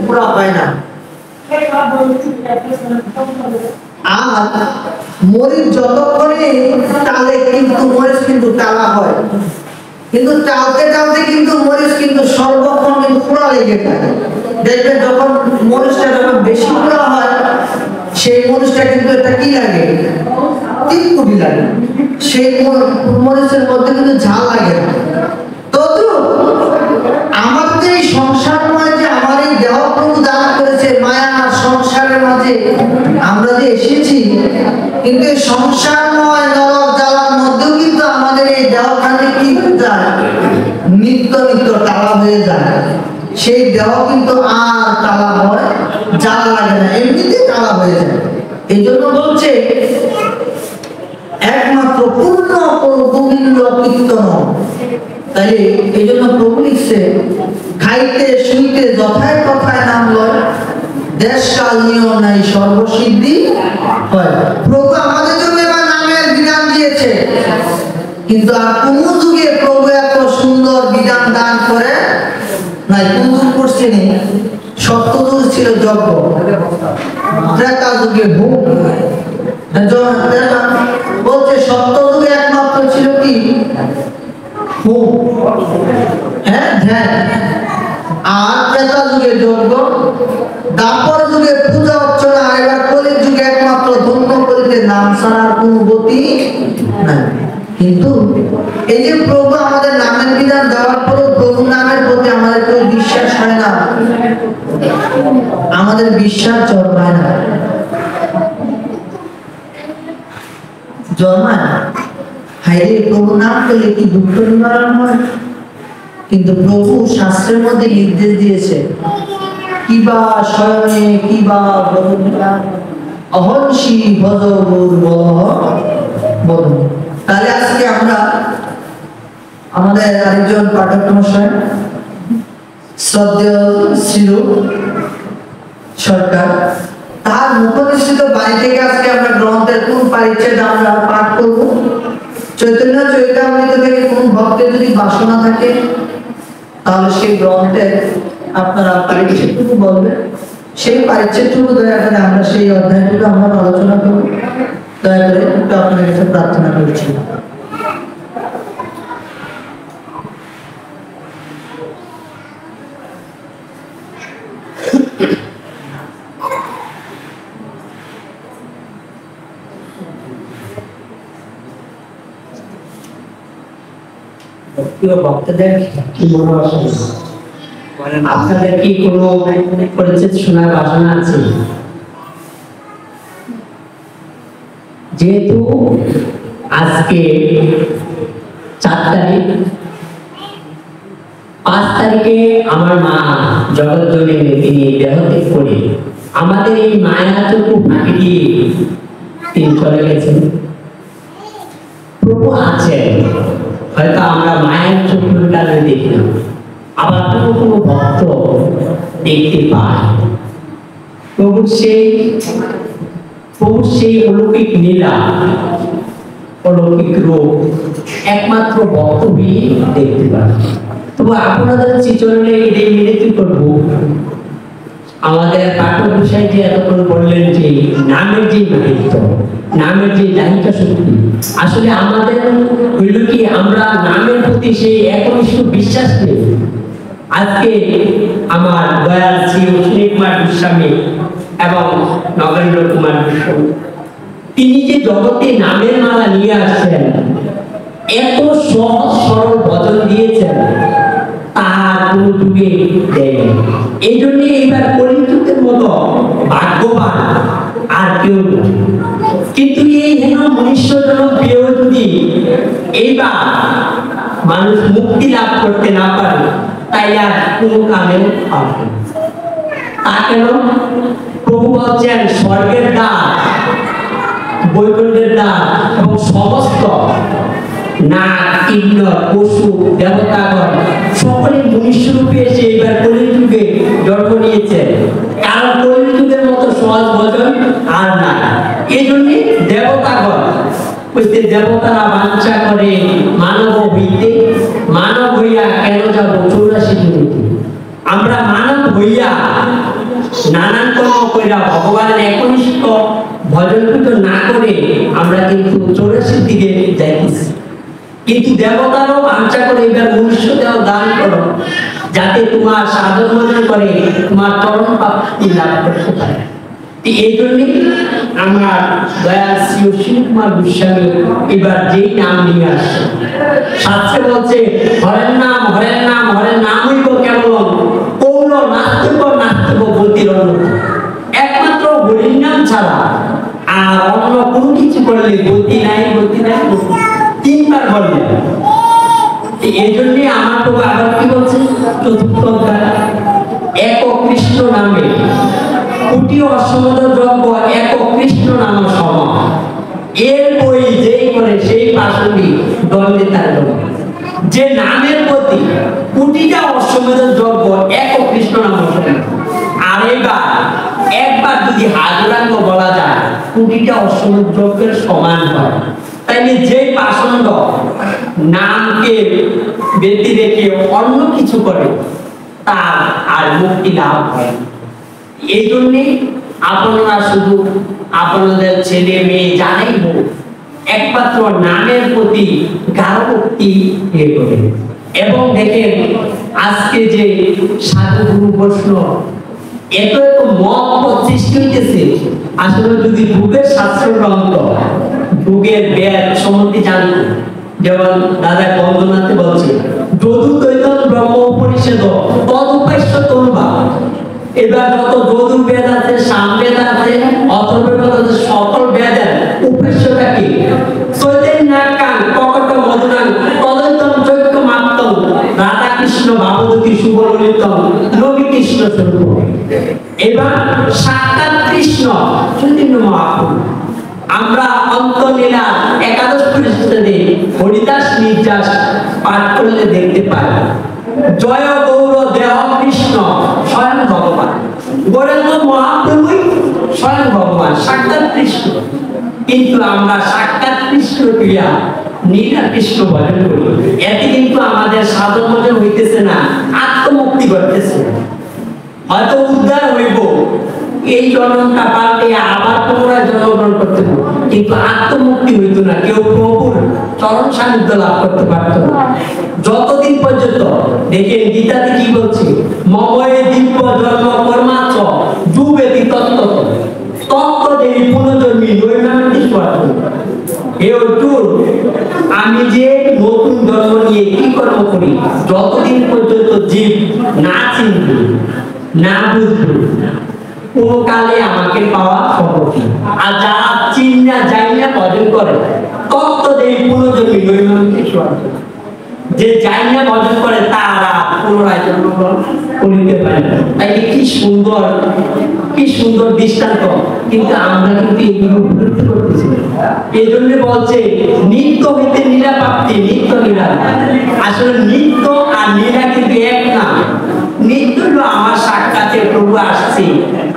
পুরা হয় না। আর মরিচ যতক্ষণে টালে কিন্তু মরিচ কিন্তু টালা হয়, কিন্তু টালতে টালতে কিন্তু মরিচ কিন্তু সর্বক্ষণ কিন্তু পুরা লেগে থাকে। দেখবেন যখন মরিচটা যখন বেশি পুরা হয় সেই মরিচটা কিন্তু এটা কি লাগে, তিতকুটি লাগে, সেই মরিচের মধ্যে কিন্তু ঝাল লাগে না। আমাদের এই সংসারময় যে আমার এই দেহ প্রভু দান করেছে মায়া সংসারের মাঝে আমরা যে এসেছি, কিন্তু এই সংসারময় নরক জ্বালার মধ্যেও কিন্তু আমাদের এই দেহখানে কি হয়ে যায়, নিত্য নিত্য টালা হয়ে যায়। সেই দেহ কিন্তু আর টালা হয়, জ্বালা লাগে না, এমনিতে টালা হয়ে যায়। এই জন্য বলছে একমাত্র পূর্ণ গোবিন্দ কীর্তন। তাই এই জন্য প্রভু লিখছে, খাইতে শুইতে যথায় কথায় নাম লয়, দেশ কাল নিয় নাই সর্বসিদ্ধি হয়। প্রভু আমাদের জন্য এবার নামের বিধান দিয়েছে, কিন্তু আর কোন যুগে প্রভু এত সুন্দর বিধান দান করে নাই। কোন যুগ করছে নি? সত্যযুগ ছিল যজ্ঞ, ত্রেতা যুগে ভোগ। বলছে সত্যযুগে একমাত্র ছিল কি, হ্যাঁ ধ্যান। আর ত্রেতা যুগে যজ্ঞ, দাপর যুগে পূজা অর্চনা, এবার কলির যুগে একমাত্র ধন্য করিতে নাম ছাড়া কোনো গতি নাই। কিন্তু এই যে প্রভু আমাদের নামের বিধান দেওয়ার পরও প্রভু নামের প্রতি আমাদের কোনো বিশ্বাস হয় না, আমাদের বিশ্বাস জন্মায় না, জন্মায় না। হায় প্রভু নাম করলে কি দুঃখ নিবারণ হয়? কিন্তু প্রভু শাস্ত্রের মধ্যে নির্দেশ দিয়েছে, কিবা শয়নে কিবা অহংসী ভজ গুর বল। তাহলে আজকে আমরা আমাদের আরেকজন পাঠক মহাশয় শ্রদ্ধেয় শ্রীরূপ সরকার, তার মুখনিসৃত বাড়ি থেকে আজকে আমরা গ্রন্থের কোন পরিচ্ছেদ আমরা পাঠ করব। চৈতন্য চরিতামৃত থেকে কোন ভক্তের যদি বাসনা থাকে তাহলে সেই গ্রন্থের আপনারা পরিচ্ছেদটুকু বলবেন, সেই পরিচ্ছেদটুকু দয়া করে আমরা সেই অধ্যায়টুকু আমরা আলোচনা করব। দয়া করে একটু আপনার কাছে প্রার্থনা করছি। ভক্তদের কি মনে হয়, আপনাদের কি কোনো পরিচিত শোনার বাসনা আছে? যেহেতু আজকে 4 তারিখ, 5 তারিখে আমার মা জগৎ জননী তিনি দেহত্যাগ করে আমাদের এই মায়াটুকু ফাঁকি দিয়ে তিনি চলে গেছেন। প্রভু আছেন, হয়তো আমরা মায়ের চোখের কারণে দেখি না, আবার কোনো কোনো ভক্ত দেখতে পায়। প্রভুর সেই অলৌকিক লীলা, অলৌকিক রূপ একমাত্র ভক্তই দেখতে পায়। তবু আপনাদের চিচরণে এটাই মিনতি করব, আমাদের পাঠক বিষয় যে এতক্ষণ বললেন যে নামের যে মাহিত্য, নামের যে দায়িকা শক্তি, আসলে আমাদের হইল কি আমরা নামের প্রতি সেই একনিষ্ঠ বিশ্বাস নেই। আজকে আমার দয়াল শ্রী অশ্বিনী কুমার গোস্বামী এবং নগেন্দ্র কুমার গোস্বামী তিনি যে জগতে নামের মালা নিয়ে আসছেন, এত সহজ সরল ভজন দিয়েছেন, তার কোন যুগে দেয়। এই জন্য এইবার কলিযুগের মতো ভাগ্যবান আর কেউ না। কিন্তু এই হেন মনুষ্যজনক পেয়েও যদি এইবার মানুষ মুক্তি লাভ করতে না পারে, তাই আর কোনো কামেও পাবে না। তা কেন? প্রভু বলছেন স্বর্গের দ্বার, বৈকুণ্ঠের দ্বার এবং সমস্ত নাগ, কিন্নর, পশু, দেবতাগণ সকলে মনুষ্যরূপে এসে এবার কলিযুগে জন্ম নিয়েছেন। কারণ কলিযুগের মতো সহজ ভজন আর নাই। এই জন্য দেবতাগণ বলতে, দেবতারা বাঞ্ছা করে মানব হইতে, মানব হইয়া কেন যাব 84 জনিতে। আমরা মানব হইয়া নানান কর্ম কইরা ভগবানের একনিষ্ঠ ভজন পূজন না করে আমরা কিন্তু 84 দিকে যাইতেছি। কিন্তু দেবতারও বাঞ্ছা করে এবার মনুষ্য দেহ দান করো, যাতে তোমার সাধন ভজন করে তোমার চরণ প্রাপ্তি লাভ করতে পারে। এই জন্যই আমার দয়াল শ্রী অশ্বিনী কুমার গোস্বামী এবার যেই নাম নিয়ে আসছে, শাস্ত্রে বলছে হরের নাম হরের নাম হরের নাম হইব কেবল কৌল নাস্তিক নাস্তিক গতির অন্যতম। একমাত্র হরির নাম ছাড়া আর অন্য কোনো কিছু করলে গতি নাই গতি নাই। 3বার বললেন। এই জন্যই আমার তো আবার কি বলছে চতুর্থ অধ্যায়, এক কৃষ্ণ নামে কোটি অসংখ্য যজ্ঞ এক কৃষ্ণ নাম সম। এর বই যেই করে সেই পাশন্ডি দণ্ডে তার যে নামের প্রতি কোটিটা অশ্বমেধ যজ্ঞ এক কৃষ্ণ নাম সম। আর একবার যদি হাজরাঙ্গ বলা যায় কোটিটা অশ্বমেধ যজ্ঞের সমান হয়। তাইলে যে পাষণ্ড নামকে ব্যক্তি রেখে অন্য কিছু করে তার আর মুক্তি লাভ হয়। এই জন্যে আপনারা শুধু আপনাদের ছেলে মেয়ে জানাই হোক একমাত্র নামের প্রতি গাঢ় ভক্তি করে। এবং দেখেন আজকে যে সাধু গুরু বৈষ্ণব এত এত মত সৃষ্টি হইতেছে, আসলে যদি যুগের শাস্ত্র গ্রন্থ যুগের বেদ সম্বন্ধে জানত, যেমন দাদা বন্দনাতে বলছে যদু দ্বৈতন ব্রহ্ম উপনিষদ তদুপাস্য তনুবা। এবার যত যদু বেদ আছে, সামবেদ আছে, অথর্ববেদ আছে, সকল বেদের উপাস্যটা কি? চৈতন্যাকাং ককট মধুরাং তদন্তম চৈক্য মাত্তম রাধা কৃষ্ণ ভাবতী সুবললিতম নবী কৃষ্ণ স্বরূপ। এবার সাক্ষাৎ কৃষ্ণ চৈতন্য মহাপ্রভু। আমরা অন্তলীলা একাদশ পরিচ্ছেদে হরিদাস নির্যাস পাঠ করলে দেখতে পাই জয় গৌর দেহ কৃষ্ণ স্বয়ং ভগবান। বরেন্দ্র মহাপ্রভুই স্বয়ং ভগবান, সাক্ষাৎ কৃষ্ণ। কিন্তু আমরা সাক্ষাৎ কৃষ্ণ ক্রিয়া নীলা কৃষ্ণ ভজন করি, এতে কিন্তু আমাদের সাধন ভজন হইতেছে না, আত্মমুক্তি ঘটতেছে। হয়তো উদ্ধার হইব এই জন্মটা পাল্টে আবার পুনরায় জন্মগ্রহণ করতে হবে, কিন্তু আত্মমুক্তি হইত না, কেউ প্রভুর চরণ সান্নিধ্য লাভ করতে পারত না যতদিন পর্যন্ত। দেখেন গীতাতে কি বলছে, মময়ে দিব্য জন্ম কর্মাচ যুবেদি তত্ত্ব তত্ত্ব দেই পুনর্জন্মী নৈর্মান্তিক স্বার্থ। হে অর্জুন, আমি যে নতুন জন্ম নিয়ে কি কর্ম করি, যতদিন পর্যন্ত জীব না চিনবে না বুঝবে কোন কালে আমাকে পাওয়া সম্ভব না। আর যারা চিন্না যাই না ভজন করে তত্ত্ব দেই পুনর্জন্মী নৈর্মান্তিক স্বার্থ। যে যাই না ভজন করে তারা পুনরায় জন্মগ্রহণ করিতে পারে না। তাই কি সুন্দর দৃষ্টান্ত, কিন্তু আমরা কিন্তু এগুলো উপলব্ধি করতেছি। এই জন্য বলছে নিত্য হইতে লীলা প্রাপ্তি, নিত্য লীলা। আসলে নিত্য আর লীলা কিন্তু এক না। নিত্য হলো আমার সাক্ষাতে প্রভু আসছে,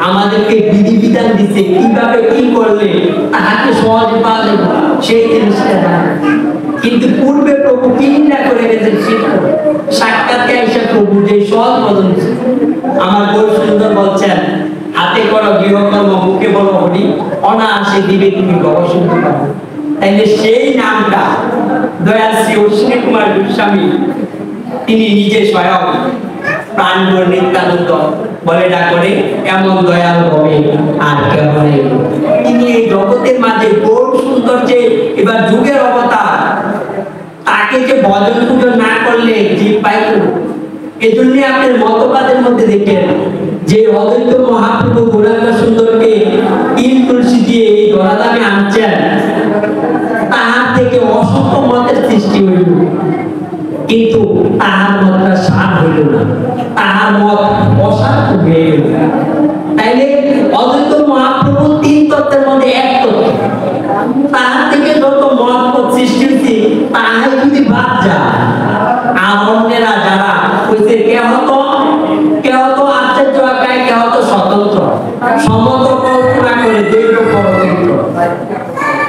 আমাদেরকে বিধিবিধান দিচ্ছে কিভাবে কি করলে তাহাকে সহজে পাওয়া যাবে সেই জিনিসটা জানা। কিন্তু পূর্বে প্রভু কি না করে গেছেন সাক্ষাৎকে এসে প্রভু যে সহজ বদল। আমার গৌর সুন্দর বলছেন হাতে করো গৃহকর্ম মুখে বলো হরি, অনায়াসে দিবে তুমি গবেষণা পাবে। তাইলে সেই নামটা দয়াল শ্রী অশ্বিনী কুমার গোস্বামী তিনি নিজে স্বয়ং প্রাণগণ নিত্যানন্দ বলে না করে এমন দয়াল হবে আর কেমন। তিনি এই জগতের মাঝে গৌর সুন্দর যে এবার যুগের অবতার, তাকে যে ভজন পূজন না করলে জীব পাইত। এজন্য আপনার মতবাদের মধ্যে দেখেন যে অদ্বৈত মহাপ্রভু গৌরাঙ্গ সুন্দরকে তিল তুলসী দিয়ে এই ধরাধামে আনছেন, তাহার থেকে অসংখ্য মতের সৃষ্টি হইল, কিন্তু তাহার মতটা সার হইল না, তাহার মত অসার্থক হয়ে গেল। তাইলে অদ্বৈত মহাপ্রভু 3 তত্ত্বের মধ্যে এক তত্ত্ব, তাহার থেকে যত মত সৃষ্টি হয়েছে তাহাই যদি বাদ যায়, আর অন্যেরা যারা হইছে কেহ তো আশ্চর্য আকায়, কেহ তো স্বতন্ত্র সমত কল্পনা করে দৈব পরতন্ত্র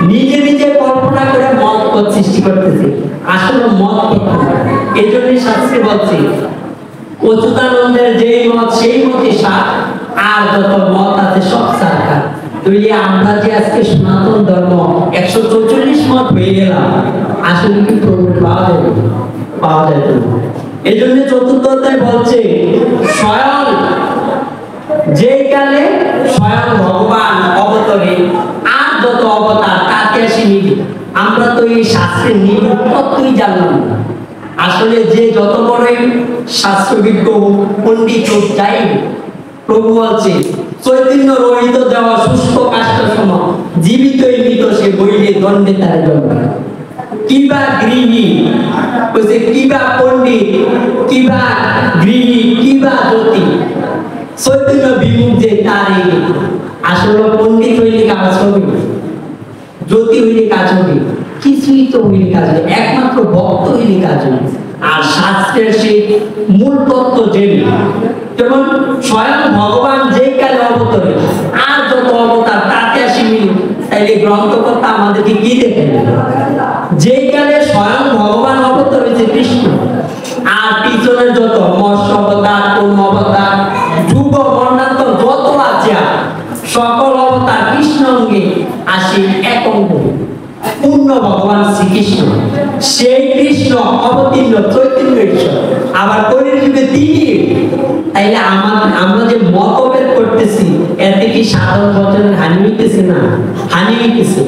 নিজে নিজে কল্পনা করে মত সৃষ্টি করতেছে, আসলে মত। এই জন্য শাস্ত্রে বলছে অচ্যুতানন্দের যেই মত সেই মতই সার, আর যত মত আছে সব সারকার। তুইলে আমরা যে আজকে সনাতন ধর্ম 144 মত হয়ে গেলাম, আসলে কি প্রভু পাওয়া যাবে? পাওয়া যাবে না। এই জন্য চতুর্থ অধ্যায় বলছে স্বয়ং যেই কালে স্বয়ং ভগবান অবতরে আর যত অবতার তাকে আসেনি। আমরা তো এই শাস্ত্রের নিরুক্তই জানলাম না। আসলে যে যত বড়ই শাস্ত্রবিজ্ঞ পণ্ডিত যাই, প্রভু বলছে চৈতন্য রহিত দেওয়া শুষ্ক কাষ্ঠ সম, জীবিতই মৃত সে বইলে দণ্ডে তার জন্ম। কিবা গৃহী বলছে, কিবা পণ্ডিত, কিবা গৃহী, কিবা জ্যোতি, চৈতন্য বিমুখ যে তার এই। আসলে পণ্ডিত হইলে কাজ হবে, জ্যোতি হইলে কাজ হবে, কিছুই তো হইলে কাজ হবে, একমাত্র ভক্ত হইলে কাজ হবে। আর শাস্ত্রের সেই মূল তত্ত্ব জেনে, যেমন স্বয়ং ভগবান যেই কালে অবতরে আর যত অবতার তাতে আসি মিল, তাইলে গ্রন্থকর্তা আমাদেরকে কি দেখেন? যেই কালে স্বয়ং ভগবান অবতর হয়েছে কৃষ্ণ, আর পিছনের যত মৎস্য অবতার, কুর্ম অবতার, যুগ বর্ণান্তর যত আছে সকল অবতার কৃষ্ণ অঙ্গে আসি এক অঙ্গ পূর্ণ ভগবান শ্রীকৃষ্ণ। সেই কৃষ্ণ অবতীর্ণ চৈতন্য ঈশ্বর, আবার কলির যুগে তিনি। তাইলে আমরা যে মতভেদ করতেছি, এতে কি সাধারণ বচনের হানি হইতেছে না? হানি হইতেছে,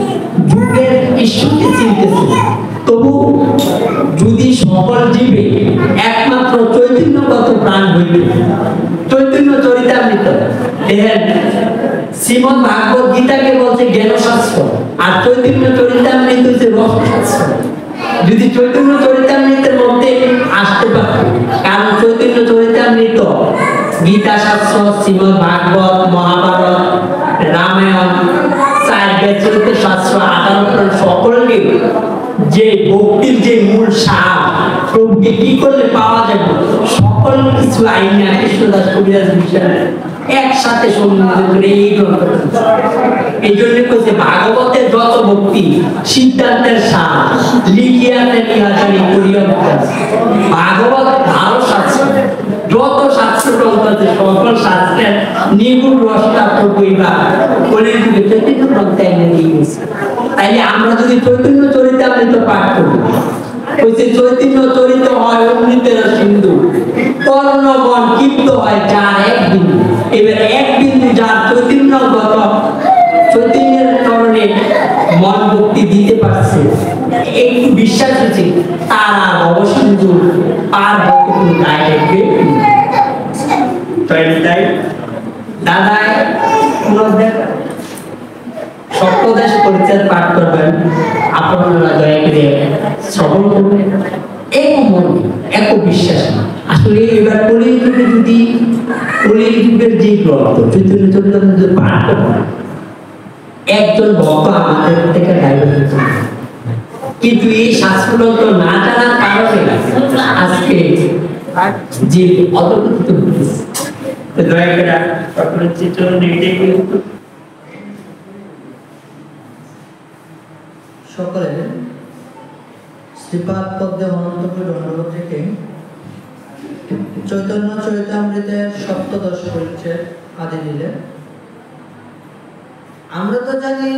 যুগের ঈশ্বরকে চিনতেছে। তবু যদি সকল জীবে একমাত্র চৈতন্যগত প্রাণ হইবে, চৈতন্য চরিতামৃত, শ্রীমদ ভাগবত গীতাকে বলছে জ্ঞানশাস্ত্র, আর চৈতন্য চরিতামৃত হচ্ছে রসশাস্ত্র। যদি চৈতন্য চরিতামৃতের মধ্যে আসতে পারত, কারণ চৈতন্য চরিতামৃত গীতা শাস্ত্র, শ্রীমদ ভাগবত, মহাভারত, রামায়ণ, চরিত্র শাস্ত্র, আদালত সকলকে যে ভক্তির যে মূল সার, প্রভুকে কি করলে পাওয়া যাবে, সকল কিছু আইনা কৃষ্ণদাস কবিরাজ বিষয় একসাথে সম্মিলিত করে এই গ্রন্থ। এই জন্য কইছে ভাগবতের যত ভক্তি সিদ্ধান্তের সার লিখিয়াতে নিহাজারি করিয়া ভাগবত ভালো শাস্ত্র, যত শাস্ত্র গ্রন্থ আছে সকল শাস্ত্রের নিগুণ রসটা প্রভুইবা কলির যুগে চৈতন্য গ্রন্থে এনে দিয়ে গেছে। তাইলে আমরা যদি চৈতন্য চরিতামৃত পাঠ করি, কইছে চৈতন্য চরিত হয় অমৃতের সিন্ধু, কর্ণ মন ক্ষিপ্ত হয় যার এক বিন্দু। এবার এক বিন্দু যার চৈতন্যগত, চৈতন্যের চরণে মন ভক্তি দিতে পারছে, একটু বিশ্বাস হচ্ছে, তার আর অবসিন্ধু পার হতে কোনো দায় দেখবে। তাই দাদায় সপ্তদশ পরিচয় পাঠ করবেন, আপনারা দয়া করে শ্রবণ করবেন, এক মন এক বিশ্বাস। আসলে এবার কলির যুগে যদি কলির যুগের যে গ্রন্থ চৈতন্য চরিতামৃত পাঠ করেন, একজন ভক্ত আমাদের থেকে ডাইভার্ট হচ্ছে। কিন্তু এই শাস্ত্রগ্রন্থ না জানার কারণে আজকে যে অতর্কিত হচ্ছে, দয়া করে আপনার চিত্র নিয়ে সকলে শ্রীপাদ পদ্মে অনন্তপুর দণ্ডবোধ থেকে চৈতন্য চরিতামৃতের সপ্তদশ পরিচ্ছেদ আদি নিলে। আমরা তো জানি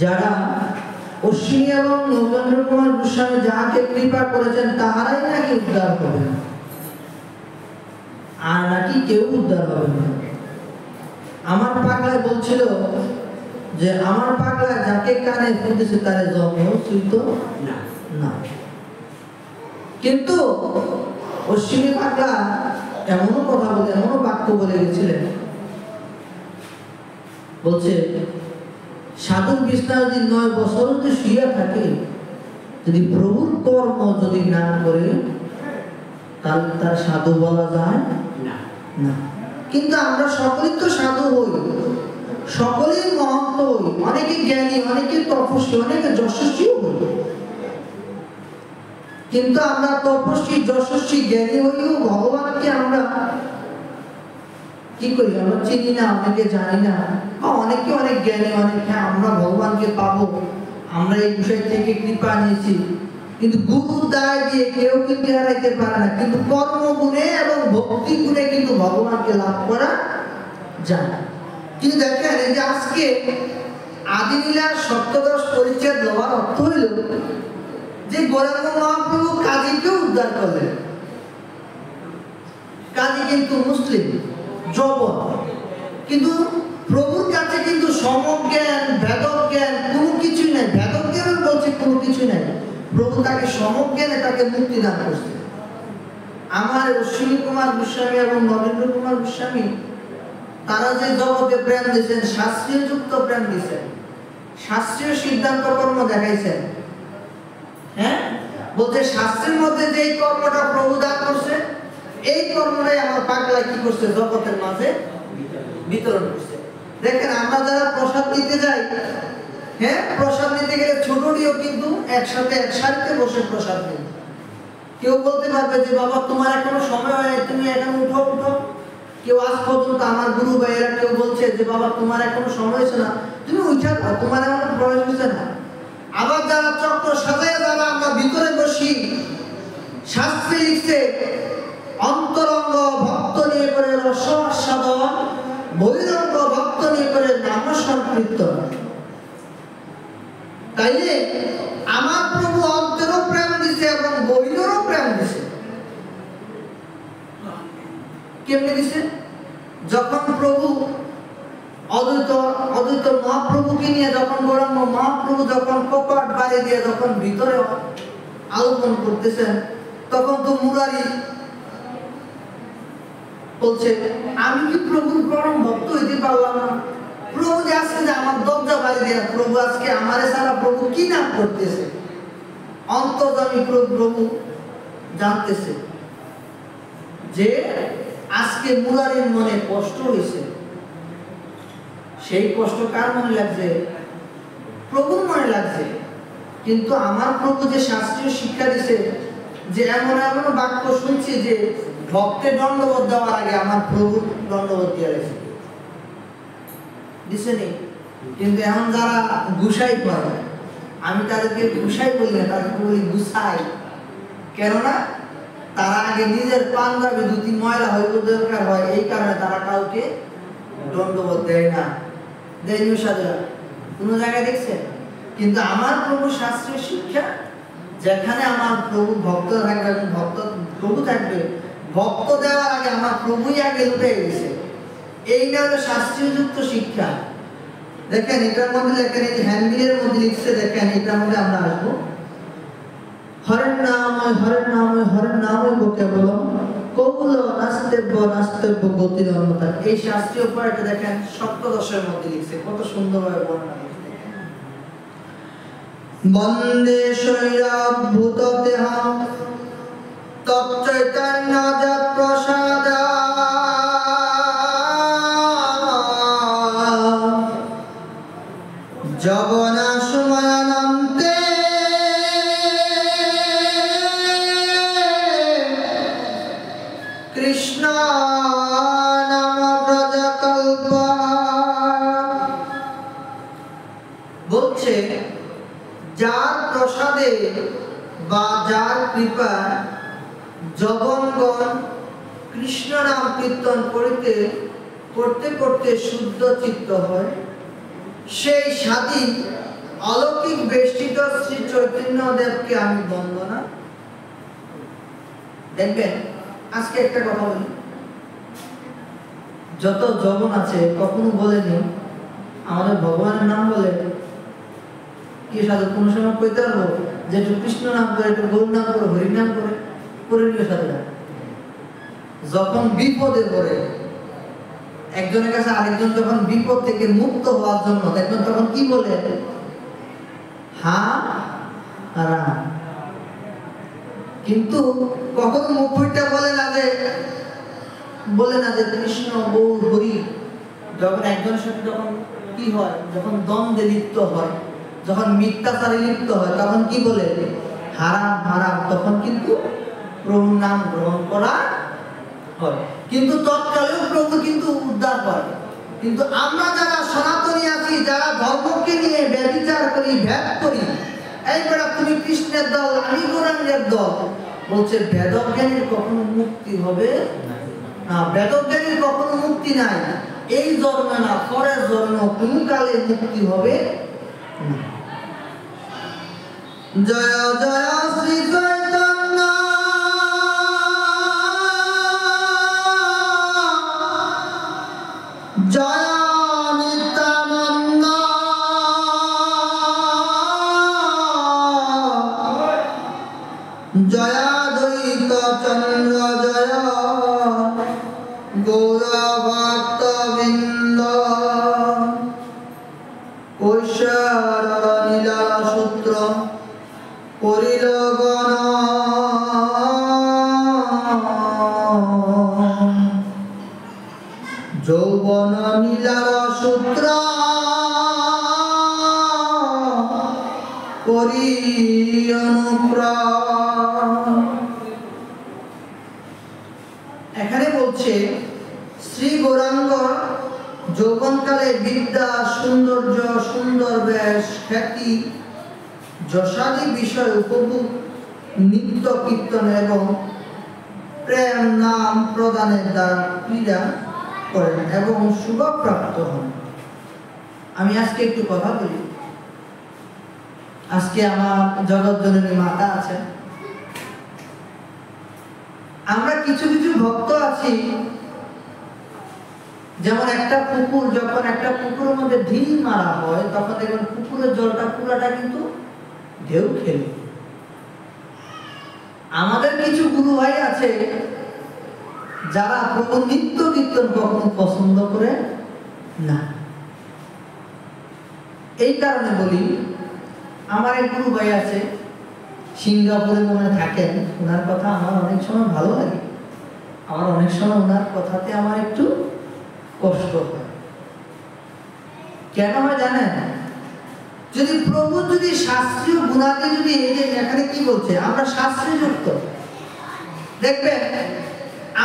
যারা অশ্বিনী এবং নবেন্দ্র কুমার গোস্বামী যাহাকে কৃপা করেছেন তাহারাই নাকি উদ্ধার হবে, আর নাকি কেউ উদ্ধার হবে না। আমার পাগলা বলছিল যে আমার পাগলা যাকে কানে শুনতেছে তারে জন্ম শুইত না, কিন্তু অশ্বিনী পাগলা এমনও কথা বলে, এমনও বাক্য বলে গেছিলেন, বলছে সাধুর বিছনা যদি 9 বছর যদি শুয়ে থাকে, যদি প্রভুর কর্ম যদি না করে, তাহলে তার সাধু বলা যায় না। কিন্তু আমরা সকলেই তো সাধু হই, সকলেই মহন্ত হই, অনেকে জ্ঞানী, অনেকে তপস্বী, অনেকে যশস্বীও হই। কিন্তু আমরা তপস্বী, যশস্বী, জ্ঞানী হইও ভগবানকে আমরা কি করি? আমরা চিনি না, অনেকে জানি না, অনেকে অনেক জ্ঞানী, অনেকে আমরা ভগবানকে পাবো, আমরা এই বিষয় থেকে কৃপা নিয়েছি, কিন্তু গুরুর দায় দিয়ে কেউ কিন্তু হারাইতে পারে না, কিন্তু কর্মগুণে এবং ভক্তি গুণে কিন্তু ভগবানকে লাভ করা যায়। কিন্তু দেখেন এই যে আজকে আদিলীলার সপ্তদশ পরিচ্ছেদ দেওয়ার অর্থ হইল যে গৌরাঙ্গ মহাপ্রভু কাজীকেও উদ্ধার করলেন। কাজী কিন্তু মুসলিম জবন, কিন্তু প্রভুর কাছে কিন্তু সমজ্ঞান বেদক জ্ঞান কোনো কিছুই নাই। বেদক জ্ঞান বলছে কোনো কিছু নাই, প্রভু তাকে সমজ্ঞানে তাকে মুক্তি দান করছে। আমার অশ্বিনী কুমার গোস্বামী এবং নরেন্দ্র কুমার গোস্বামী তারা যে জগতে প্রেম দিয়েছেন, শাস্ত্রীয় যুক্ত প্রেম দিয়েছেন, শাস্ত্রীয় সিদ্ধান্ত কর্ম দেখাইছেন। হ্যাঁ, বলতে শাস্ত্রের মধ্যে যে কর্মটা প্রভু দান করছে এই কর্মটাই আমার পাগলা কি করছে জগতের মাঝে বিতরণ করছে। দেখেন আমরা যারা প্রসাদ নিতে যাই, হ্যাঁ প্রসাদ নিতে গেলে ছোটটিও কিন্তু একসাথে এক সারিতে বসে প্রসাদ নিই। কেউ বলতে পারবে যে বাবা তোমার এখনো সময় হয় তুমি এখন উঠো উঠো। কেউ আজ পর্যন্ত আমার গুরু ভাইয়েরা কেউ বলছে যে বাবা তোমার এখনো সময় হয়েছে না, তুমি উঠে যাও, তোমার এখনো প্রয়োজন হচ্ছে না। আবার যারা চক্র সাজায় যারা আমরা ভিতরে বসি, শাস্ত্রে লিখছে অন্তরঙ্গ ভক্ত নিয়ে করে রস আস্বাদন, বহিরঙ্গ ভক্ত নিয়ে করে নাম সংকীর্তন। তাইলে আমার প্রভু অন্তরও প্রেম দিছে এবং বহিরেরও প্রেম দিছে। কেমনে দিছে? যখন প্রভু অদ্বৈত মহাপ্রভুকে নিয়ে যখন গৌরাঙ্গ মহাপ্রভু যখন কপাট বাড়ি দিয়ে যখন ভিতরে আলোচনা করতেছেন, তখন তো মুরারি বলছে আমি কি প্রভুর পরম ভক্ত হইতে পারলাম না? প্রভু যে আজকে যে আমার দরজা বাড়ি দিয়ে প্রভু আজকে আমারে সারা প্রভু কি নাম করতেছে, অন্তর্যামী প্রভু জানতেছে যে আজকে মুরারির মনে কষ্ট হয়েছে। সেই কষ্ট কার মনে লাগছে? প্রভুর মনে লাগছে। কিন্তু আমার প্রভু যে শাস্ত্রীয় শিক্ষা দিছে যে এমন এমন বাক্য শুনছি যে ভক্তের দণ্ডবোধ দেওয়ার আগে আমার প্রভু দণ্ডবোধ দিয়ে গেছে দিছেনি। কিন্তু এখন যারা গুসাই করে, আমি তাদেরকে গুসাই বলি না, তাদেরকে বলি গুসাই। কেননা তারা আগে নিজের পাঞ্জাবি ধুতি ময়লা হইতে দরকার হয়, এই কারণে তারা কাউকে দণ্ডবোধ দেয় না, দেয়নি সাধুরা কোনো জায়গায় দেখছেন। কিন্তু আমার প্রভু শাস্ত্রীয় শিক্ষা, যেখানে আমার প্রভু ভক্ত থাকবে এবং প্রভু থাকবে, ভক্ত দেওয়ার আগে আমার প্রভুই আগে লুটে গেছে। এইটা হলো শাস্ত্রীয় যুক্ত শিক্ষা। দেখেন এটার মধ্যে দেখেন এই হ্যান্ডবিলের মধ্যে লিখছে, দেখেন এটার মধ্যে আমরা আসবো হরের নাম হরের নাম হরের নাম কেবলম কৌল নাস্তেব্য নাস্তেব্য গতির অন্যতা। এই শাস্ত্রীয় উপায়টা দেখেন সপ্তদশের মধ্যে লিখছে, কত সুন্দরভাবে বর্ণনা লিখছে। বন্দে শৈরাভূত দেহম তচ্চৈতন্য যৎ প্রসাদ জগন্নাথময়ানন্তে কৃষ্ণ নাম ব্রজকল্প। বলছে যার প্রসাদে বা যার কৃপা জগন্গণ কৃষ্ণ নাম কীর্তন করতে করতে শুদ্ধ চিত্ত হয়, সেই স্বাধীন অলৌকিক বেষ্টিত শ্রী চৈতন্য দেবকে আমি বন্দনা। দেখবেন আজকে একটা কথা বলি, যত জগন আছে কখনো বলেনি আমাদের ভগবানের নাম বলে কি সাধু কোন সময় কইতে পারবো যে একটু কৃষ্ণ নাম করে, একটু গরুর নাম করে, হরির নাম করে নিয়ে সাধুরা যখন বিপদে পড়ে, একজনের কাছে আরেকজন যখন বিপদ থেকে মুক্ত হওয়ার জন্য দেখবেন তখন কি বলে? হা রাম। কিন্তু কখনো মুখটা বলে না যে কৃষ্ণ গৌর হরি। যখন একজনের সাথে যখন কি হয়, যখন দ্বন্দ্বে লিপ্ত হয়, যখন মিথ্যাচারে লিপ্ত হয়, তখন কি বলে? হারাম হারাম। তখন কিন্তু প্রভুর নাম গ্রহণ করা হয়, কিন্তু তৎকালেও প্রভু কিন্তু উদ্ধার করে। কিন্তু আমরা যারা সনাতনী আছি, যারা ধর্মকে নিয়ে ব্যভিচার করি, ভেদ করি, এই বেটা তুমি কৃষ্ণের দল আমি গৌরাঙ্গের দল, বলছে বেদজ্ঞানীর কখনো মুক্তি হবে না, বেদজ্ঞানীর কখনো মুক্তি নাই, এই জন্মে না পরের জন্ম কোন কালে মুক্তি হবে না। জয় জয় শ্রী চৈতন্য জয় নিত্যানন্দ জয় দ্বৈত চন্দ্র জয় গৌর ভক্তবৃন্দ কৈশোর লীলা সূত্র করিল গণ যৌবন নীলার সূত্র করি অনুপ্রাণ। এখানে বলছে শ্রী গৌরাঙ্গ যৌবনকালে বিদ্যা সৌন্দর্য সুন্দর বেশ খ্যাতি যশাদি বিষয় উপভোগ নিত্য কীর্তন এবং প্রেম নাম প্রদানের দ্বারা ক্রীড়া করেন এবং শুভপ্রাপ্ত হন। আমি আজকে একটু কথা বলি। আজকে আমার জগৎজননী মাতা আছেন, আমরা কিছু কিছু ভক্ত আছি, যেমন একটা পুকুর, যখন একটা পুকুরের মধ্যে ঢিল মারা হয় তখন দেখবেন পুকুরের জলটা পুরাটা কিন্তু ঢেউ খেলে। আমাদের কিছু গুরু ভাই আছে যারা প্রভু নিত্য কীর্তন কখনো পছন্দ করে না। এই কারণে বলি, আমার এক গুরু ভাই আছে সিঙ্গাপুরে মনে থাকেন, ওনার কথা আমার অনেক সময় ভালো লাগে, আমার অনেক সময় ওনার কথাতে আমার একটু কষ্ট হয়। কেন হয় জানেন? যদি প্রভু যদি শাস্ত্রীয় গুণাকে যদি এই যে এখানে কি বলছে, আমরা শাস্ত্রীয় যুক্ত দেখবেন,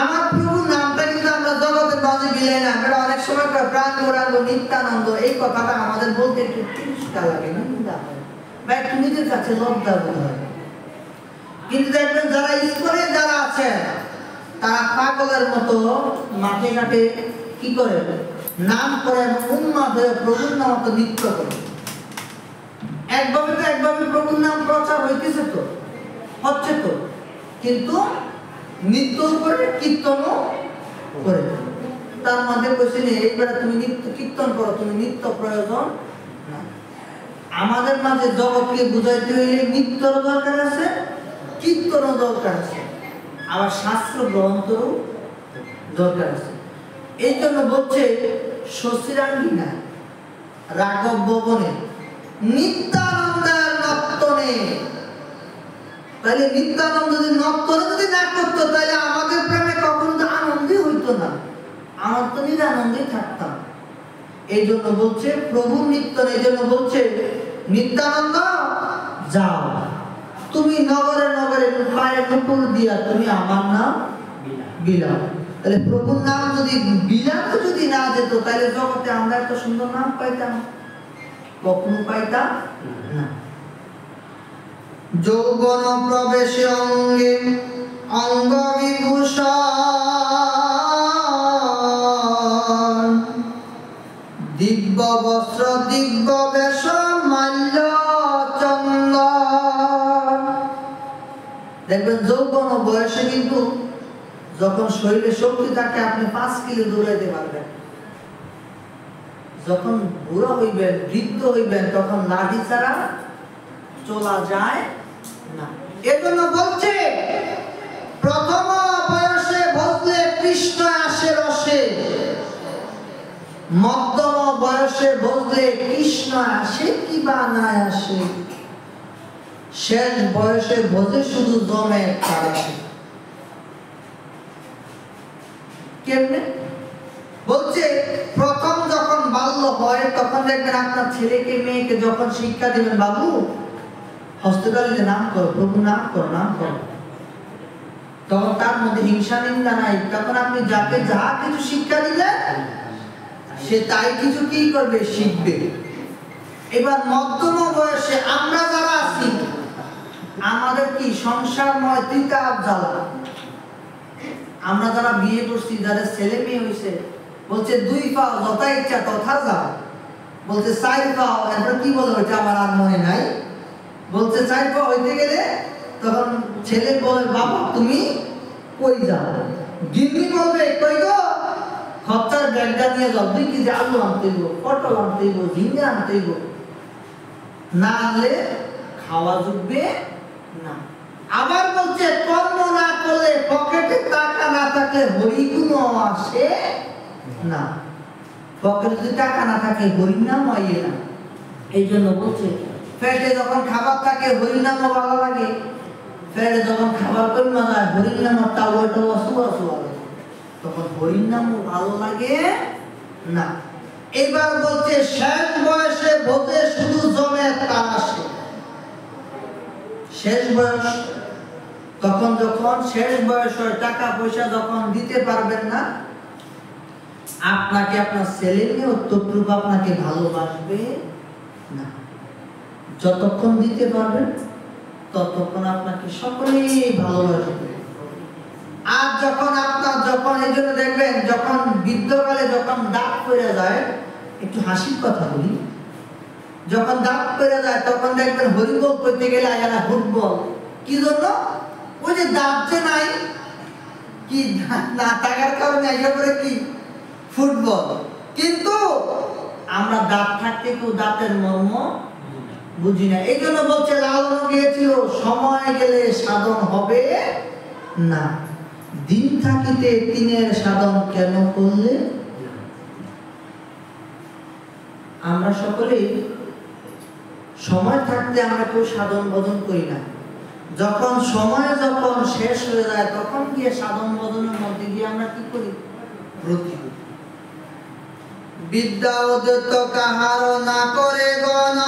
আমার প্রভু নামটা কিন্তু আমরা জগতের মাঝে বিলাই না। আমরা অনেক সময় প্রাণ গৌরাঙ্গ নিত্যানন্দ এই কথাটা আমাদের বলতে একটু তিরস্কার লাগে, নিন্দা হয় বা একটু নিজের কাছে লজ্জা বোধ হয়। কিন্তু দেখবেন যারা ঈশ্বরে যারা আছেন তারা পাগলের মতো মাঠে ঘাটে কি করে নাম করে এবং উন্মাদ হয়ে প্রভুর নাম মতো নৃত্য করে। একভাবে প্রভুর নাম প্রচার হইতেছে তো, হচ্ছে তো, কিন্তু নৃত্য করে কীর্তনও করে। তার মধ্যে বলছে এইবার তুমি নিত্য কীর্তন করো, তুমি নিত্য প্রয়োজন না। আমাদের মাঝে জগৎকে বুঝাইতে হইলে নিত্যর দরকার আছে, কীর্তনও দরকার আছে, আবার শাস্ত্র গ্রন্থরও দরকার আছে। এই জন্য বলছে শশীরাঙ্গিনা রাঘব ভবনে নিত্যানন্দের নর্তনে। তাহলে নিত্যানন্দ যদি নর্তনে যদি না করতো তাহলে আমাদের প্রেমে কখনো তো আনন্দই হইতো না, আমার তো নিরানন্দেই থাকতাম। এই জন্য বলছে প্রভু নিত্যন, এই জন্য বলছে নিত্যানন্দ যাও তুমি নগরে নগরে পায়ে নুপুর দিয়া তুমি আমার নাম বিলাও। তাহলে প্রভুর নাম যদি বিলাতে যদি না যেত তাহলে জগতে আমরা এত সুন্দর নাম পাইতাম, কখনো পাইতাম না। যৌবন প্রবেশে অঙ্গে অঙ্গ বিভূষণ দিব্য বস্ত্র দিব্য বেশ মাল্য চন্দন। দেখবেন যৌবন বয়সে কিন্তু যখন শরীরে শক্তি থাকে আপনি 5 কিলো দৌড়াইতে পারবেন, যখন বুড়া হইবেন বৃদ্ধ হইবেন তখন লাঠি ছাড়া চলা যায় না। এজন্য বলছে প্রথম বয়সে ভজলে কৃষ্ণ আসে রসে, মধ্যম বয়সে ভজলে কৃষ্ণ আসে কি বা না আসে, শেষ বয়সে ভজে শুধু জমে তারাসে। কেমনে বলছে? প্রথম যখন বাল্য হয় তখন দেখবেন আপনার ছেলেকে মেয়েকে যখন শিক্ষা দিবেন, বাবু হস্তকালীতে নাম করো, প্রভু নাম করো, নাম করো, তখন তার মধ্যে হিংসা নিন্দা নাই। তখন আপনি যাকে যা কিছু শিক্ষা দিলেন সে তাই কিছু কি করবে, শিখবে। এবার মধ্যম বয়সে আমরা যারা আছি আমাদের কি সংসারময় তিতাব জ্বালা। আমরা যারা বিয়ে করছি, যাদের ছেলে মেয়ে হয়েছে, বলছে 2 পাও যথা ইচ্ছা তথা যাও, বলছে 4 পাও, এরপর কি বলে ওইটা আমার আর মনে নাই, বলছে 4 পাও হইতে গেলে তখন ছেলে বলে বাবা তুমি কই যাও, গিন্নি বলবে কই গো, খরচার ব্যাগটা নিয়ে যাও, 2 কেজি আলু আনতে গো, পটল আনতে গো, ঝিঙ্গা আনতে গো, না আনলে খাওয়া জুটবে না। আবার বলছে কর্ম না করলে, পকেটে টাকা না থাকলে হরিগুণও আসে না। পকেটে যদি টাকা না থাকে হরিনাম হয় না। এই জন্য বলছে পেটে যখন খাবার থাকে হরিনামও ভালো লাগে, পেটে যখন খাবার কমে যায় হরিনামও টাওয়াটা অসুয়ালে, তখন হরিনামও ভালো লাগে না। এবার বলছে শেষ বয়সে বোঝে শুধু জমে তাসে। শেষ বয়স তখন যখন শেষ বয়স হয়, টাকা পয়সা যখন দিতে পারবেন না, আপনাকে আপনার ছেলে মেয়ে ততটুকু আপনাকে ভালোবাসবে না। যতক্ষণ দিতে পারবেন ততক্ষণ আপনাকে সকলেই ভালোবাসবে। আর যখন আপনার যখন এই জন্য দেখবেন যখন বৃদ্ধকালে যখন দাঁত পড়ে যায়, একটু হাসির কথা বলি, যখন দাঁত পড়ে যায় তখন দেখবেন হরিবল করতে গেলে আয়ারা ফুটবল, কি জন্য? ওই যে দাঁত যে নাই, কি না থাকার কারণে আইয়া করে কি ফুটবল। কিন্তু আমরা দাঁত থাকতে কেউ দাঁতের মর্ম বুঝি না। এই জন্য বলছে লালন গিয়েছিল সময় গেলে সাধন হবে না, দিন থাকিতে দিনের সাধন কেন করলে। আমরা সকলেই সময় থাকতে আমরা কেউ সাধন বদন করি না, যখন সময় যখন শেষ হয়ে যায় তখন গিয়ে সাধন বদনের মধ্যে গিয়ে আমরা কি করি? ব্রতী করি। বিদ্যা উদ্যত কাহার না করে গণ,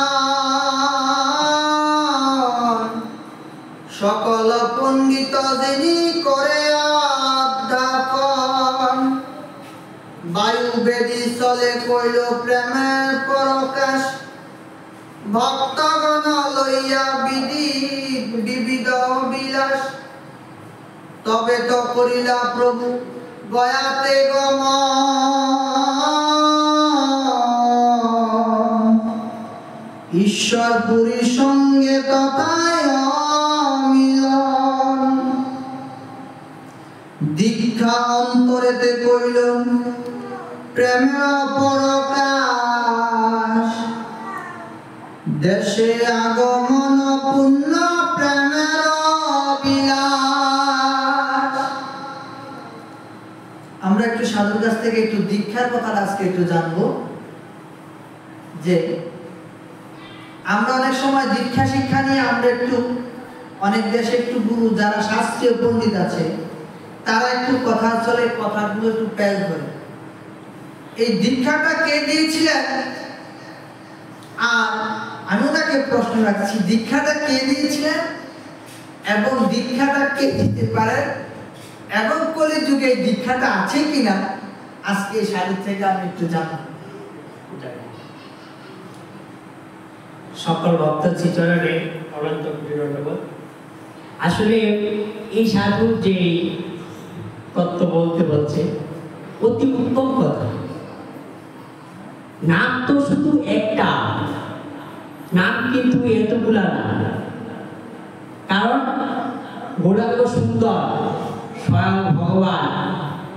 সকল পণ্ডিত যিনি করে অধ্যাপন। বায়ু বেদি চলে কইল প্রেমের প্রকাশ, ভক্তগণ লইয়া বিবিধ বিলাস। তবে তো করিলা প্রভু গয়াতে গমন, ঈশ্বর পুরীর সঙ্গে তথায় মিলন। দীক্ষা অন্তরেতে কইল প্রেমের প্রকাশ, দেশে আগমন পূর্ণ প্রেমের বিলাস। আমরা একটু সাধুর কাছ থেকে একটু দীক্ষার কথা আজকে একটু জানবো, যে আমরা অনেক সময় দীক্ষা শিক্ষা নিয়ে আমরা একটু অনেক দেশে একটু গুরু যারা শাস্ত্রীয় পণ্ডিত আছে তারা একটু কথা চলে, কথাগুলো একটু প্যাচ ধরে। এই দীক্ষাটা কে দিয়েছিলেন? আর আমি ওনাকে প্রশ্ন রাখছি, দীক্ষাটা কে দিয়েছিলেন এবং দীক্ষাটা কে দিতে পারে, এবং কলিযুগে এই দীক্ষাটা আছে কিনা, আজকে এই শাড়ির থেকে আমি একটু জানবো। সকল ভক্ত শ্রীচরণে অনন্ত ধন্যবাদ। আসলে এই সাধুর যে তত্ত্ব বলতে বলছে অতি উত্তম কথা। নাম তো শুধু একটা, নাম কিন্তু এতগুলা না, কারণ গোড়াঙ্গ সুন্দর স্বয়ং ভগবান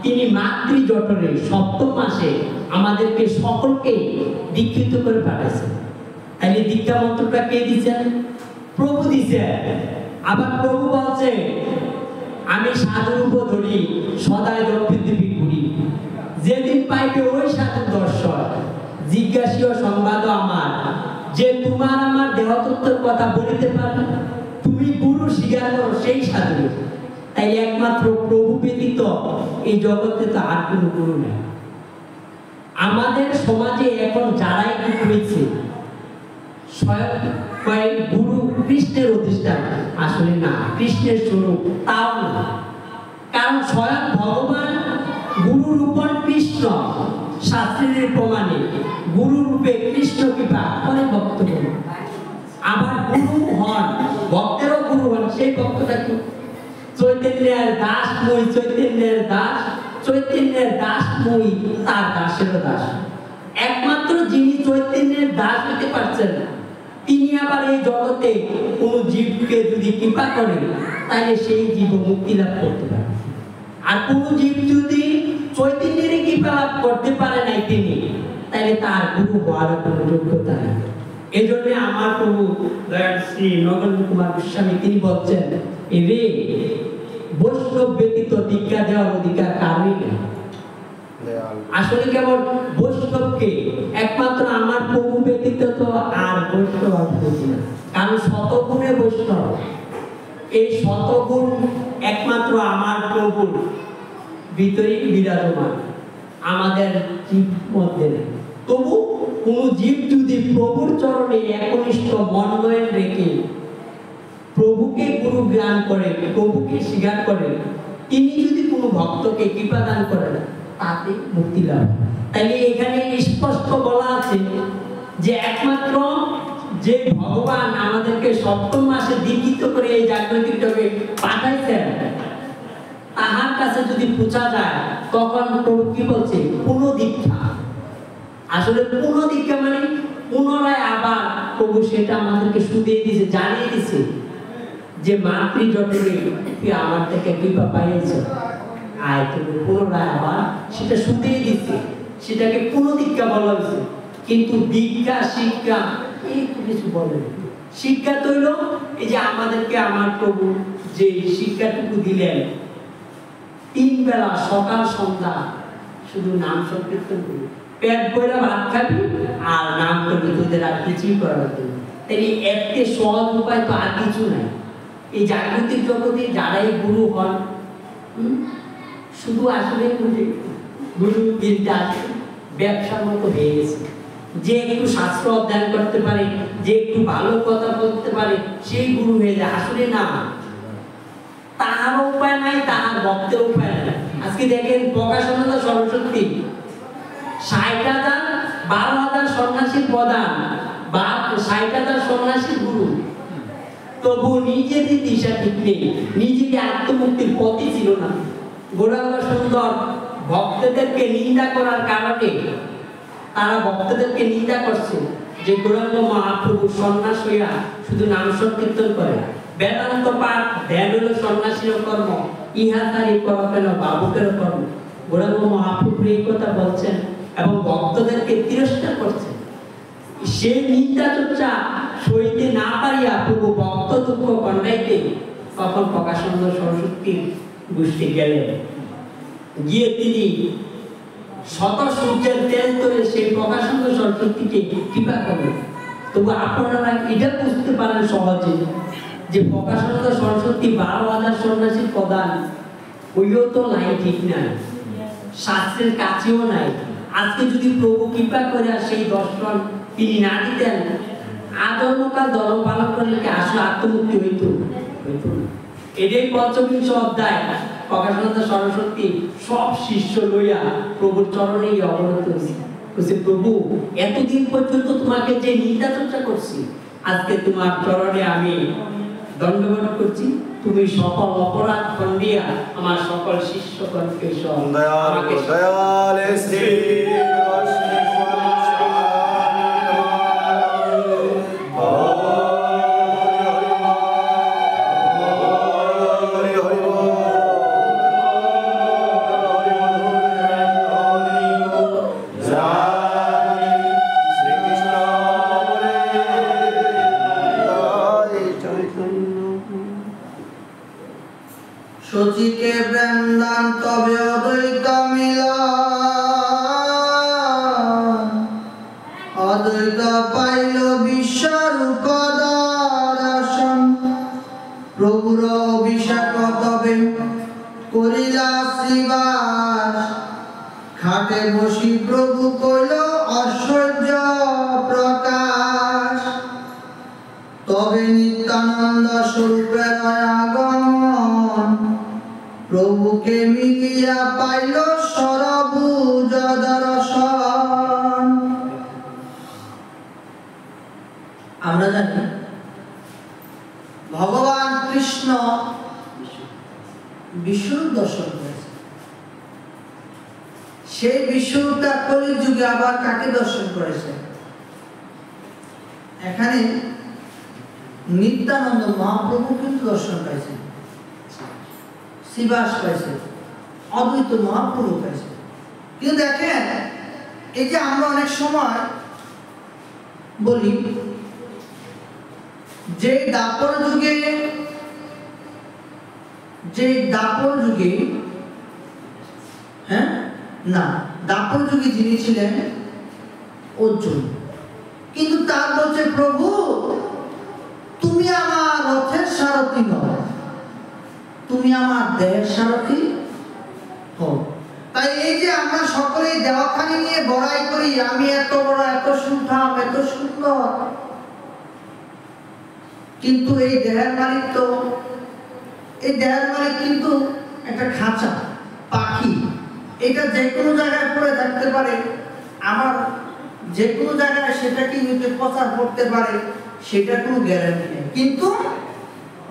তিনি মাতৃজঠরে 7ম মাসে আমাদেরকে সকলকে দীক্ষিত করে পাঠাইছেন। তাহলে দীক্ষা মন্ত্রটা কে দিচ্ছেন? প্রভু দিচ্ছেন। আবার প্রভু বলছে আমি সাধুরূপ ধরি সদায় পৃথিবী ঘুরি, যেদিন পাইবে ওই সাধুর দর্শন, জিজ্ঞাসীয় সংবাদ আমার, যে তোমার আমার দেহতত্ত্বের কথা বলিতে পারবে, তুমি গুরু স্বীকার করো সেই সাধু। তাই একমাত্র প্রভু ব্যতীত এই জগতে তো আর কোনো গুরু নেই। আমাদের সমাজে এখন যারাই হয়েছে স্বয়ং গুরু কৃষ্ণের অধিষ্ঠান, আসলে না, কৃষ্ণের স্বরূপ তাও না, কারণ স্বয়ং ভগবান গুরু রূপন কৃষ্ণ, শাস্ত্রের প্রমাণে গুরু রূপে কৃষ্ণ কৃপা করে ভক্তগণ। আবার গুরু হন, ভক্তেরও গুরু হন। সেই ভক্তটা কি? চৈতন্যের দাস মই, চৈতন্যের দাস, চৈতন্যের দাস মই, তার দাসের দাস। একমাত্র যিনি চৈতন্যের দাস হতে পারছেন না, তিনি আবার এই জগতে কোন জীবকে যদি কৃপা করেন, তাহলে সেই জীব মুক্তি লাভ করতে পারে। আর কোন জীব যদি চৈতন্যের কৃপা লাভ করতে পারে নাই তিনি, তাহলে তার গুরু হওয়ার কোনো যোগ্যতা নেই। এই জন্য আমার প্রভু দয়াল শ্রী নগেন্দ্র কুমার গোস্বামী তিনি বলছেন, রে বৈষ্ণব ব্যতীত দীক্ষা দেওয়ার অধিকার কারণই নেই। আসলে কেবল বৈষ্ণবকে একমাত্র আমার প্রভু ব্যতীত তো আর বৈষ্ণব বুঝি না, কারণ শতগুণে বৈষ্ণব। এই শতগুণ একমাত্র আমার প্রভুর ভিতরেই বিরাজমান, আমাদের জীব মধ্যে নেই। তবু কোন জীব যদি প্রভুর চরণে একনিষ্ঠ মনোনয়ন রেখে প্রভুকে গুরু জ্ঞান করে, প্রভুকে স্বীকার করে, তিনি যদি কোনো ভক্তকে কৃপা দান করেন, তাতে মুক্তি লাভ। তাইলে এখানে স্পষ্ট বলা আছে যে একমাত্র যে ভগবান আমাদেরকে সপ্তম মাসে দীক্ষিত করে এই জাগতিক জগতে পাঠাইছেন, তাহার কাছে যদি পৌঁছা যায়, তখন প্রভু কি বলছে? পুনঃদীক্ষা। আসলে পুনঃদীক্ষা মানে পুনরায় আবার প্রভু সেটা আমাদেরকে শুধিয়ে দিয়েছে, জানিয়ে দিয়েছে যে মাতৃ জঠরে তুই আমার থেকে কৃপা পাইয়েছ, আয় তুমি পুনরায় আবার সেটা শুধিয়ে দিচ্ছে, সেটাকে পুনঃদীক্ষা বলা হয়েছে। কিন্তু দীক্ষা শিক্ষা এই কিছু বলেন। শিক্ষা তৈল এই যে আমাদেরকে আমার প্রভু যে শিক্ষাটুকু দিলেন, 3 বেলা সকাল সন্ধ্যা শুধু নাম সংকীর্তন করি, পেট ভরে ভাত খাবি আর নাম করবি, তোদের আর কিছুই করার জন্য। তাই এতে সহজ উপায় তো আর কিছু নাই। এই জাগতিক জগতে যারাই গুরু হন, শুধু আসলে গুরু বিদ্যা ব্যবসার মতো হয়ে গেছে। যে একটু শাস্ত্র অধ্যয়ন করতে পারে, যে একটু ভালো কথা বলতে পারে, সেই গুরু হয়ে যায়। আসলে না, তাহার উপায় নাই, তাহার ভক্তের উপায় নাই। আজকে দেখেন প্রকাশানন্দ সরস্বতী 60,000 12,000 সন্ন্যাসীর প্রধান বা 60,000 সন্ন্যাসীর গুরু, তবু নিজেরই দিশা ঠিক নেই, নিজেরই আত্মমুক্তির পথই ছিল না। গৌরাঙ্গ সুন্দর ভক্তদেরকে নিন্দা করার কারণে তারা ভক্তদেরকে নিন্দা করছে যে গৌরাঙ্গ মহাপ্রভু সন্ন্যাস হইয়া শুধু নাম সংকীর্তন করে, বেদান্ত পাঠ ধ্যান হলো সন্ন্যাসীর কর্ম, ইহা তারই কেন বাবুকের কর্ম। গৌরাঙ্গ মহাপ্রভু এই কথা বলছেন এবং ভক্তদেরকে তিরস্কার করছেন। সেই নিন্দা চর্চা সইতে না পারিয়া প্রভু ভক্ত দুঃখ কন্যাইতে তখন প্রকাশানন্দ সরস্বতীর গোষ্ঠী গেলেন। গিয়ে তিনি শত সূর্যের তেল করে সেই প্রকাশানন্দ সরস্বতীকে কৃপা করেন। তবু আপনারা এটা বুঝতে পারেন সহজে যে প্রকাশানন্দ সরস্বতী 12,000 সন্ন্যাসীর প্রধান, ওইও তো লাইন ঠিক নাই, শাস্ত্রের কাছেও নাই। আজকে যদি প্রভু কৃপা করে আর সেই দর্শন তিনি না দিতেন, আজন্মকাল ধর্ম পালন করলে কি আসলে আত্মমুক্তি হইতো? এটাই ৫ম অধ্যায়। প্রকাশানন্দ সরস্বতী সব শিষ্য লইয়া প্রভুর চরণে অবনত হয়েছে। প্রভু, এতদিন পর্যন্ত তোমাকে যে নিন্দা চর্চা করছি, আজকে তোমার চরণে আমি দণ্ডবত করছি। তুমি সকল অপরাধ খণ্ডিয়া আমার সকল শিষ্যগণকে সচিকে প্রেমদান তবে অদ্বৈত মিলন, অদ্বৈত পাইল বিশ্বরূপ দর্শন। প্রভুর অভিষেক তবে করিলা শ্রীবাস, খাটে বসি প্রভু কইল ঐশ্বর্য প্রকাশ। তবে নিত্যানন্দ স্বরূপের আগমন, প্রভুকে মিলিয়া পাইল সরভুজ দর্শন। আমরা জানি সেই বিষ্ণুটা কলির যুগে আবার কাকে দর্শন করেছে? এখানে নিত্যানন্দ মহাপ্রভু কিন্তু দর্শন পাইছে, শ্রীবাস পাইছে, অদ্বৈত মহাপ্রভু পাইছে। কিন্তু দেখেন, এই যে আমরা অনেক সময় বলি যে দাপর যুগে হ্যাঁ না, দাপর যুগে যিনি ছিলেন অর্জুন, কিন্তু তার বলছে প্রভু তুমি আমার রথের সারথি নও, তুমি আমার দেহের সারথি হও। তাই এই যে আমরা সকলেই দেওয়াখানি নিয়ে বড়াই করি, আমি এত বড়, এত সুঠাম, এত সুন্দর, কিন্তু এই দেহের মালিক তো, এই দেহের মালিক কিন্তু একটা খাঁচা, পাখি। এটা যে কোনো জায়গায় পড়ে থাকতে পারে, আমার যে কোনো জায়গায় সেটাকে প্রচার করতে পারে, সেটা কোনো গ্যারান্টি নেই। কিন্তু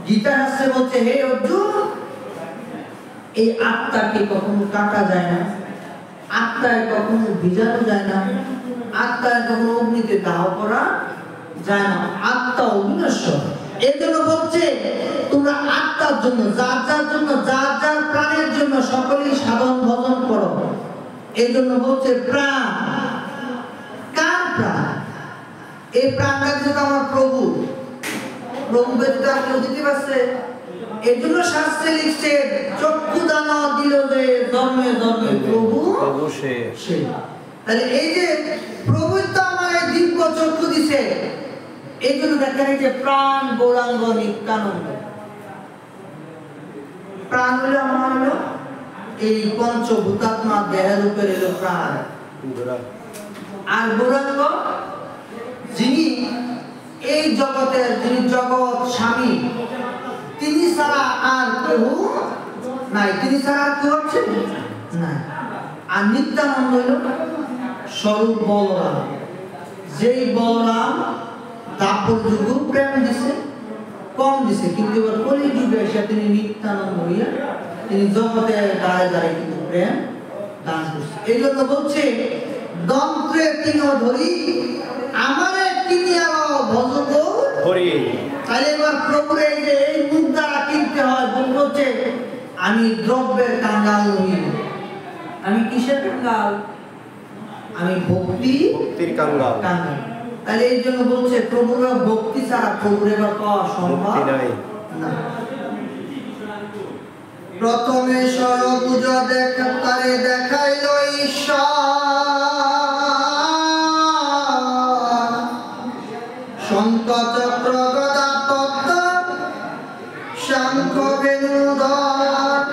গীতা শাস্ত্রে বলছে, হে অর্জুন, এই আত্মাকে কখনো কাটা যায় না, আত্মায় কখনো ভিজানো যায় না, আত্মায় কখনো অগ্নিতে দাহ করা যায় না, আত্মা অবিনশ্বর। এই জন্য বলছে তোমরা আত্মার জন্য, যার যার জন্য, যার যার প্রাণের জন্য সকলেই সাধন ভজন করো। এই জন্য বলছে প্রাণ। কার প্রাণ? এই প্রাণটা যেটা আমার প্রভু, প্রভু ব্যতীত আর কেউ দিতে পারছে? এই জন্য শাস্ত্রে লিখছে চক্ষু দান দিল যে জন্মে জন্মে প্রভু সে। তাহলে এই যে প্রভু তো আমার এই দিব্য চক্ষু দিছে, এই জন্য দেখেন এই যে প্রাণ গৌরাঙ্গ নিত্যানন্দ। প্রাণ হলো আমার হলো এই পঞ্চভূতাত্মা দেহের উপরে এলো প্রাণ, আর গৌরাঙ্গ যিনি এই জগতের, যিনি জগৎ স্বামী, তিনি ছাড়া আর কেউ নাই, তিনি ছাড়া আর কেউ হচ্ছে না। আর নিত্যানন্দ হইল স্বরূপ বলরাম, যেই বলরাম দাপর যুগে প্রেম দিছে, কম দিছে, কিন্তু এবার কলি যুগে এসে তিনি নিত্যানন্দ হইয়া তিনি জগতে দাঁড়ে দাঁড়িয়ে কিন্তু প্রেম দান করছে। এই জন্য বলছে দন্ত্রে তিন ধরি আমারে তিনি আলো ভজগ হরি। তাহলে এবার প্রভুর এই যে এই মুখ দ্বারা কিনতে হয়, বলছে আমি দ্রব্যের কাঙ্গাল নই, আমি কিসের কাঙ্গাল? আমি ভক্তির কাঙ্গাল। তাহলে এই জন্য বলছে প্রভুর ভক্তি ছাড়া প্রভুর এবার পাওয়া সম্ভব না। প্রথমে সরবুজ তারে দেখাইল ঈশ্বর, শঙ্খ চক্র গদা পদ্ম শঙ্খ বেণুধর,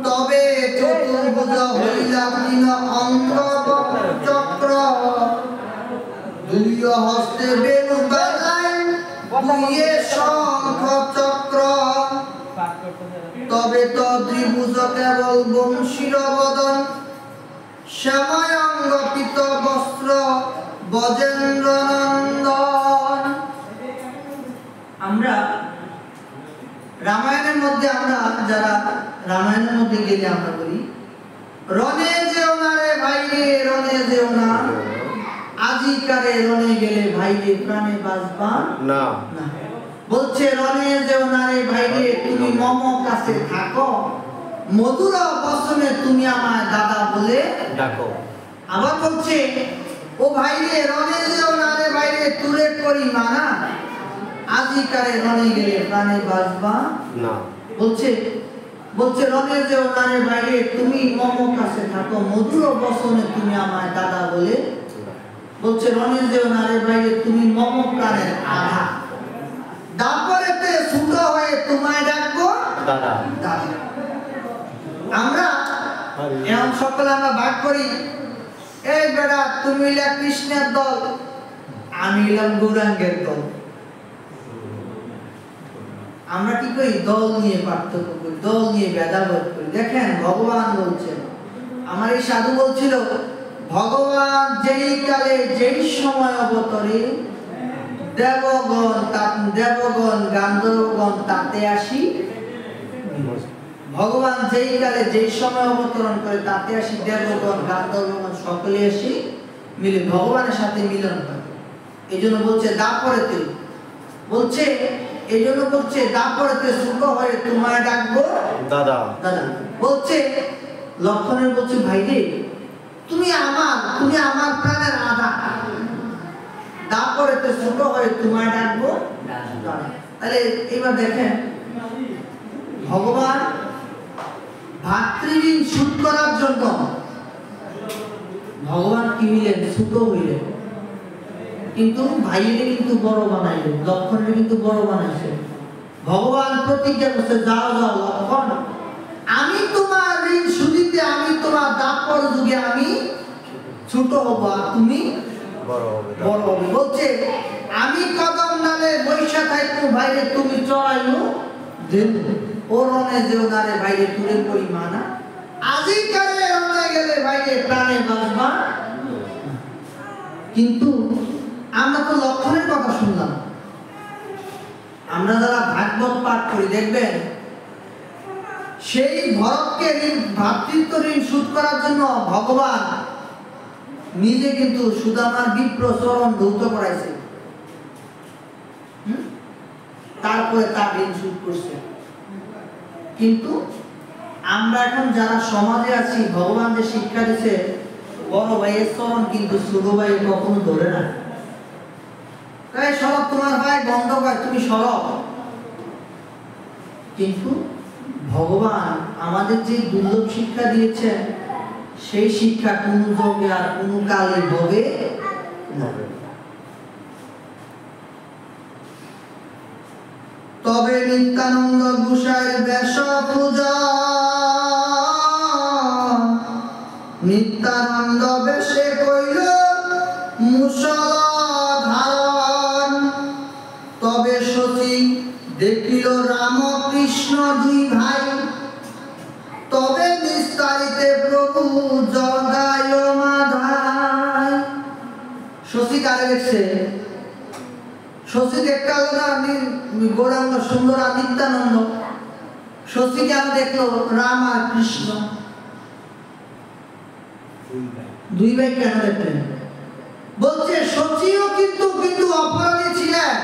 তবে চতুর্ভুজ হইলা তিন অঙ্গ চক্র, দুই হস্তে বেণু বাজায় দুইয়ে শঙ্খ চক্র, তবে তো ত্রিভুজ কেবল বংশীর বদন, শ্যামায়ঙ্গ পিত বস্ত্র বজেন্দ্র নন্দন। আমরা রামায়ণের মধ্যে, আমরা যারা রামায়ণের মধ্যে গেলে আমরা বলি রনে যেও না রে ভাইরে, রনে যেও না, আজিকারে রনে গেলে ভাইরে প্রাণে বাঁচবা না। বলছে রনে যেও না রে ভাইরে, তুমি মম কাছে থাকো, মধুর বচনে তুমি আমায় দাদা বলে ডাকো। আবার বলছে ও ভাইরে রনে যেও না রে ভাইরে, তুরে করি মানা, আজিকারে রনে গেলে প্রাণে বাঁচবা না। বলছে রনে যেও না রে ভাইরে, তুমি মম কাছে থাকো, মধুর বচনে তুমি আমায় দাদা বলে। বলছে রনে যেও না রে ভাইরে, তুমি মম প্রাণের আধা, তারপরেতে ছোট হয়ে তোমায় ডাকবো দাদা। আমরা এখন সকলে আমরা ভাগ করি, এই বেটা তুমি হইলা কৃষ্ণের দল, আমি হইলাম গৌরাঙ্গের দল। আমরা কি করি? দল নিয়ে পার্থক্য করি, দল নিয়ে ভেদাভেদ করি। দেখেন ভগবান বলছেন, আমার এই সাধু বলছিল ভগবান যেই কালে যেই সময় অবতরে দেবগণ গান্ধর্বগণ তাতে আসি ভগবান যেই কালে যেই সময় অবতরণ করে তাতে আসি দেবগণ গান্ধর্বগণ সকলে আসি মিলে ভগবানের সাথে মিলন করে। এই জন্য বলছে দাপরেতে, বলছে এই জন্য বলছে দাপরেতে সুখ হয়ে তোমায় ডাকবো দাদা দাদা। বলছে লক্ষণের বলছে ভাই রে তুমি আমার প্রাণের আধার, দাপরেতে সুখ হয়ে তোমায় ডাকবো দাদা। তাহলে এবার দেখেন ভগবান ভাতৃঋণ শোধ করার জন্য ভগবান কি হইলেন? ছোট হইলেন, কিন্তু ভাইয়ের কিন্তু বড় বানাইলেন, লক্ষণের কিন্তু বড় বানাইছে। ভগবান প্রতিজ্ঞা করছে যাও যাও লক্ষণ, আমি তোমার ঋণ শুধিতে, আমি তোমার দাপর যুগে আমি ছোট হব আর তুমি বড় হবে। বলছে আমি কদম নালে বৈশা থাকবো ভাইরে তুমি চড়াইও দেব, ও রনে যেও নারে ভাইরে তুলে পড়ি মানা, আজি কালে রনে গেলে ভাইরে প্রাণে বাঁচবা। কিন্তু আমরা তো লক্ষণের কথা শুনলাম, আমরা যারা ভাগবত পাঠ করি দেখবেন সেই ভরতকে ভ্রাতৃত্ব ঋণ শোধ করার জন্য ভগবান নিজে কিন্তু সুদামার বিপ্র চরণ ধৌত করাইছে, তারপরে তার ঋণ শোধ করছে। কিন্তু আমরা এখন যারা সমাজে আছি, ভগবান যে শিক্ষা দিচ্ছে বড় ভাইয়ের চরণ কিন্তু ছোট ভাই কখনো ধরে না, তাই সরব তোমার ভাই বন্ধ ভাই তুমি সরব। কিন্তু ভগবান আমাদের যে দুর্লভ শিক্ষা দিয়েছেন সেই শিক্ষা কোনো যুগে আর কোনো কালে হবে না। তবে নিত্যানন্দ গোসাইয়ের বেশ পূজা, নিত্যানন্দ বেশে কইল মুষলধারণ, তবে সতী দেখিল রামকৃষ্ণ দুই ভাই, তবে বিস্তারিতে প্রভু জগায় মাধায়। শশী কারে দেখছে? শশী দেখতে গৌরাঙ্গ সুন্দর আর নিত্যানন্দ। শশী কেন দেখলো রাম আর কৃষ্ণ? দুই ভাই কেন দেখলেন? বলছে শশীও কিন্তু অপরাধী ছিলেন।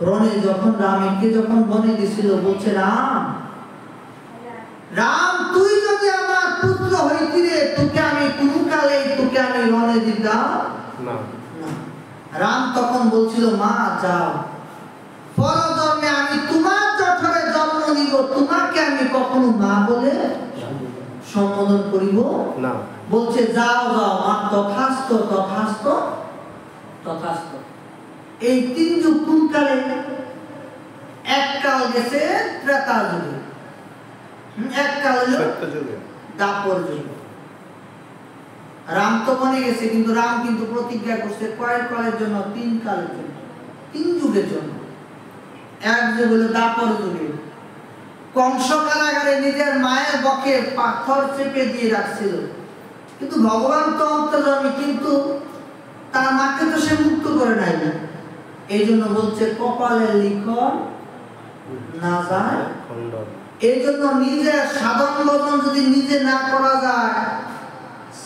রণে যখন রামকে যখন বনে দিছিল, বলছে রাম তুই যদি আমার পুত্র হইতি রে, তোকে আমি কোন কালে তোকে আমি রণে দিতাম না। রাম তখন বলছিল মা যাও, পরজন্মে আমি তোমার জঠরে জন্ম নিব, তোমাকে আমি কখনো মা বলে সম্বোধন করিব না। বলছে যাও যাও মা, তথাস্ত তথাস্ত তথাস্ত। এই তিন যুগ কোন কালে? এক কাল গেছে ত্রেতা যুগে, এক কাল হলো দাপর যুগে। রাম তো বনে গেছে, কিন্তু রাম কিন্তু প্রতিজ্ঞা করছে কয়েক কালের জন্য, তিন কালের জন্য, তিন যুগের জন্য। এক যুগ হলো দাপর যুগে। কংস কারাগারে নিজের মায়ের বকে পাথর চেপে দিয়ে রাখছিল, কিন্তু ভগবান তো অন্তর্যামী, কিন্তু তার মাকে তো সে মুক্ত করে নাই। এই জন্য বলছে কপালে লিখন না যায় খণ্ডন। এই জন্য নিজের সাধন ভজন যদি নিজে না করা যায়,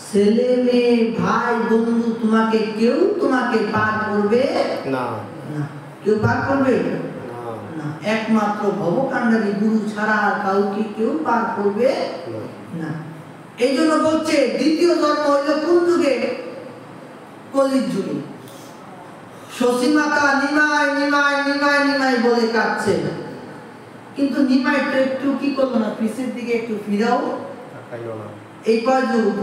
ছেলে মেয়ে ভাই বন্ধু তোমাকে কেউ তোমাকে পার করবে না, কেউ পার করবে না। একমাত্র ভবকাণ্ডারী গুরু ছাড়া আর কাউকে কেউ পার করবে না। এই জন্য বলছে দ্বিতীয় জন্ম হইল কোন যুগে? কলির যুগে। শশী মাতা নিমাই নিমাই নিমাই নিমাই বলে কাঁদছে, কিন্তু নিমাইটা একটু কি করলো না, পিছের দিকে একটু ফিরাও তাকাইলো না। এই কয় যুগ?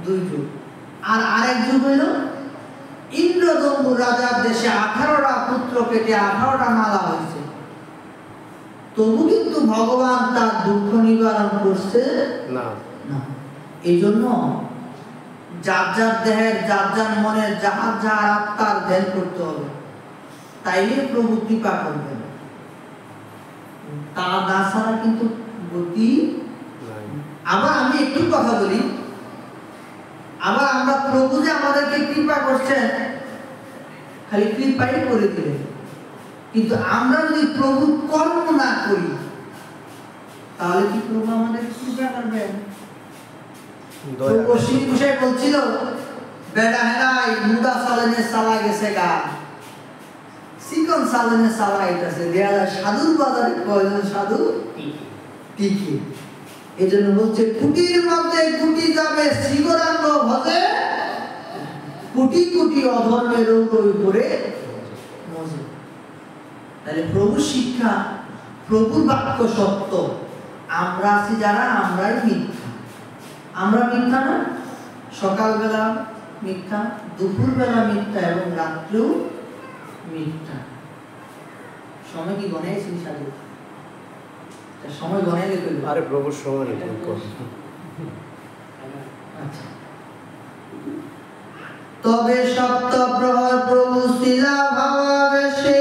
দুই যুগ। আর আরেক যুগ হইল ইন্দ্রদম্ভু রাজার দেশে 18টা পুত্র কেটে 18টা মালা হয়েছে, তবু কিন্তু ভগবান তার দুঃখ নিবারণ করছে না। এই জন্য যার যার দেহের, যার যার মনের, যার যার আত্মার ধ্যান করতে হবে, তাইলে প্রভু কৃপা করবেন। তা না ছাড়া কিন্তু গতি। আবার আমি একটু কথা বলি, আবার আমরা প্রভু যে আমাদেরকে কৃপা করছেন, খালি কৃপাই করে দিলেন, কিন্তু আমরা যদি প্রভুর কর্ম না করি তাহলে কি প্রভু আমাদের কৃপা করবেন? পশ্চিম বিষয় বলছিল বেড়া হেরাই মুদা সালেনে সালা গেছে গা, চিকন সালেনে সালা আইতাছে, দেয়া যায় সাধুর বাজারে কয়জন সাধু টিকি। এই জন্য বলছে কুটির মধ্যে কুটি যাবে শ্রীগরাঙ্গ ভজে, কোটি কোটি অধর্মের উপরে মজে। তাহলে প্রভু শিক্ষা, প্রভুর বাক্য সত্য, আমরা আছি যারা আমরাই মিথ্যা। আমরা মিথ্যা না, সকালবেলা মিথ্যা, দুপুরবেলা মিথ্যা এবং রাত্রেও মিথ্যা। সময় কি গণেছি সাধু? সময় গণে গেল। আরে প্রভুর সময় আচ্ছা, তবে সপ্ত প্রহর প্রভু শিলা ভাবাবেশে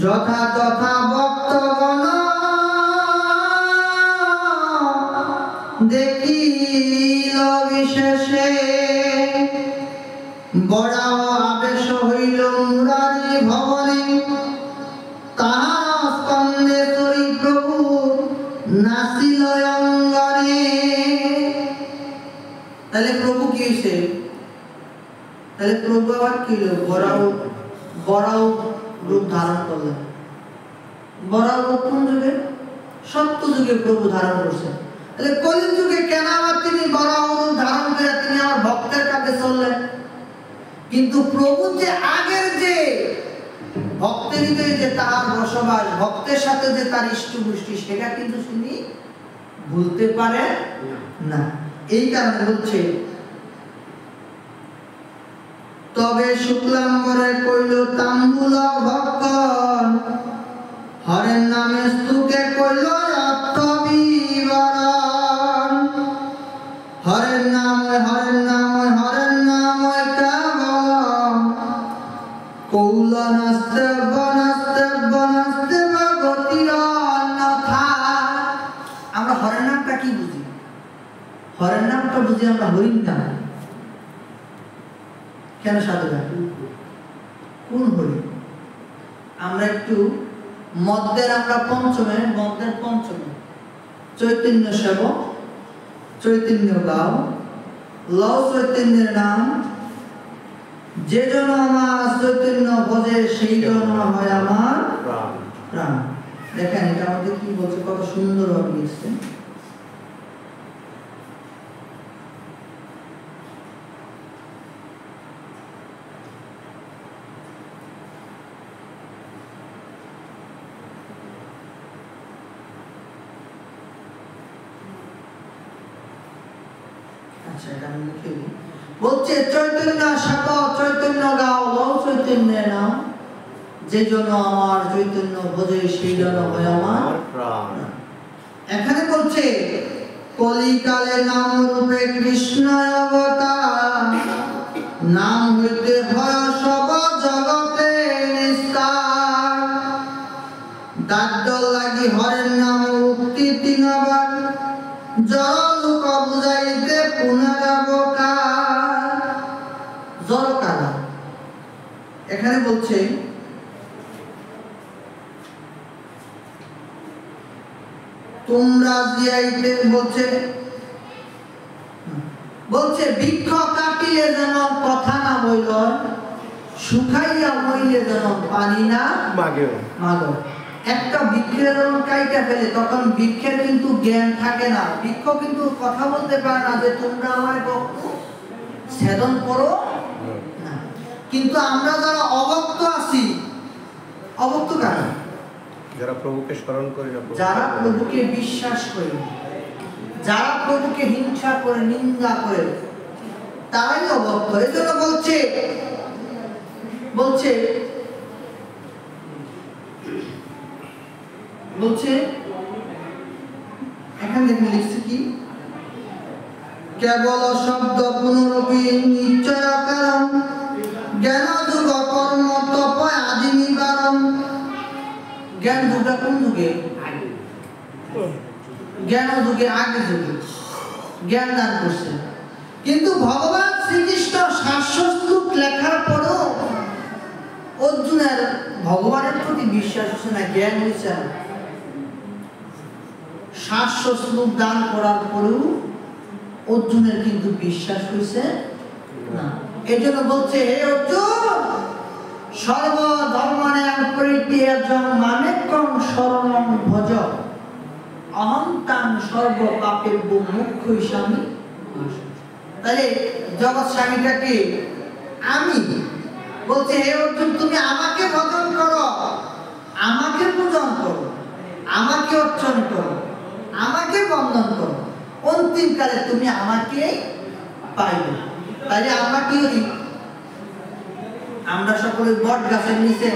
যথা তথা ভক্তগণ দেখিল বিশেষে, বড় আবেশ হইল মুরারি ভবনে, তাহার স্কন্ধে তরি প্রভু নাচিল অঙ্গনে। তাহলে প্রভু কি হয়েছে? তাহলে প্রভু আবার কি হলো? বড়াও রূপ ধারণ করলেন। বড়াও রূপ কোন যুগে? সত্য যুগে প্রভু ধারণ করছেন। তাহলে কলির যুগে কেন আবার তিনি বড়াও রূপ ধারণ করে তিনি আমার ভক্তের কাছে চললেন? কিন্তু প্রভু যে আগের যে ভক্তের হৃদয়ে যে তাহার বসবাস, ভক্তের সাথে যে তার ইষ্টপুষ্টি, সেটা কিন্তু তিনি ভুলতে পারেন না। এই কারণে বলছে তবে শুক্লাম্বরে কইল তাম্বুল ভক্তন, হরের নামে স্তুকে কইল অর্থ বিবরণ। হরের নাম হরের নাম হরের নাম কেবল, কৌল নাস্তে বনাস্তে বনাস্তে গতির অন্যথা। আমরা হরের নামটা কি বুঝি? হরের নামটা বুঝি আমরা হরিণ নাম। কেন সাধুরা? কোন হরিণ? আমরা একটু মদ্যের, আমরা পঞ্চমে, মদ্যের পঞ্চমে চৈতন্য সেবক, চৈতন্য গাও, লও চৈতন্যের নাম, যে জন আমার চৈতন্য ভজে সেই জন হয় আমার প্রাণ। দেখেন এটা আমাদের কি বলছে, কত সুন্দর ভাবে লিখছে। আচ্ছা, এটা আমি লিখে দিই। বলছে চৈতন্য সেবক, চৈতন্য গাও, লও চৈতন্যের নাম, যে জন্য আমার চৈতন্য ভজে সেই জন হয় আমার প্রাণ। এখানে বলছে কলিকালে নাম রূপে কৃষ্ণ অবতার, নাম হইতে হয় সব জগতে নিস্তার। দাদ্দল লাগি হরের নাম উক্তি তিনবার, জড় লোক বুঝাইতে পুনরাবকার। জড় কারা? এখানে বলছে তোমরা জিয়াইতে, বলছে বৃক্ষ কাটিলে যেন কথা না বইল, শুকাইয়া মইলে যেন পানি না মাগো। একটা বৃক্ষের যখন কাইটা ফেলে তখন বৃক্ষের কিন্তু জ্ঞান থাকে না, বৃক্ষ কিন্তু কথা বলতে পারে না যে তোমরা আমার ছেদন করো না। কিন্তু আমরা যারা অভক্ত আছি, অভক্ত কারা? যারা প্রভুকে স্মরণ করে না, যারা প্রভুকে বিশ্বাস করে, যারা প্রভুকে হিংসা করে, নিন্দা করে, তারাই অভক্ত। এই জন্য বলছে এখানে দেখুন লিখছে কি, কেবল শব্দ পুনরপি নিশ্চয় কারণ, জ্ঞান যুগ কর্ম তপ আদি নিবারণ। জ্ঞান যুগটা কোন যুগে? জ্ঞান যুগে, আগে যুগে জ্ঞান দান করছে। কিন্তু ভগবান শ্রীকৃষ্ণ 700 শ্লোক লেখার পরও অর্জুনের ভগবানের প্রতি বিশ্বাস হচ্ছে না, জ্ঞান হচ্ছে না। 700 শ্লোক দান করার পরেও অর্জুনের কিন্তু বিশ্বাস হয়েছে না। এই জন্য বলছে, হে অর্জুন, সর্বধর্মানাং পরিত্যাজ্যং মামেকং শরণং ভজ, অহং তাং সর্ব পাপেভ্যো মোক্ষয়িষ্যামি। তাহলে জগৎ স্বামীটাকে আমি বলছে, হে অর্জুন, তুমি আমাকে ভজন করো, আমাকে পূজন করো, আমাকে অর্চন করো, আমাকে বন্দন করো, অন্তিমকালে তুমি আমাকে পাইবে। তাহলে আমরা কি করি? আমরা সকলে বট গাছের নিচে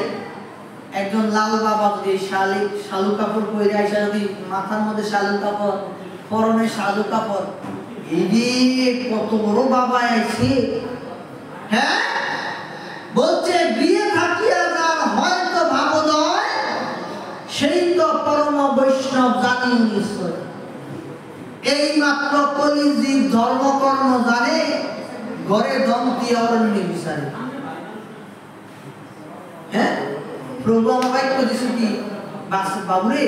একজন লাল বাবা যদি শালু কাপড় পরে আসে, যদি মাথার মধ্যে শালু কাপড়, পরনে শালু কাপড়, এই কত বড় বাবা আছে। হ্যাঁ, বলছে গৃহে থাকিয়া যার হয়তো ভাবোদয়, সেই তো পরম বৈষ্ণব জানি নিশ্চয়। এই মাত্র কলিযুগ ধর্মকর্ম জানে, ঘরে দন্তি অরণ্য বিচারে। হ্যাঁ, প্রভু আমাকে দিছে কি বাবুরে,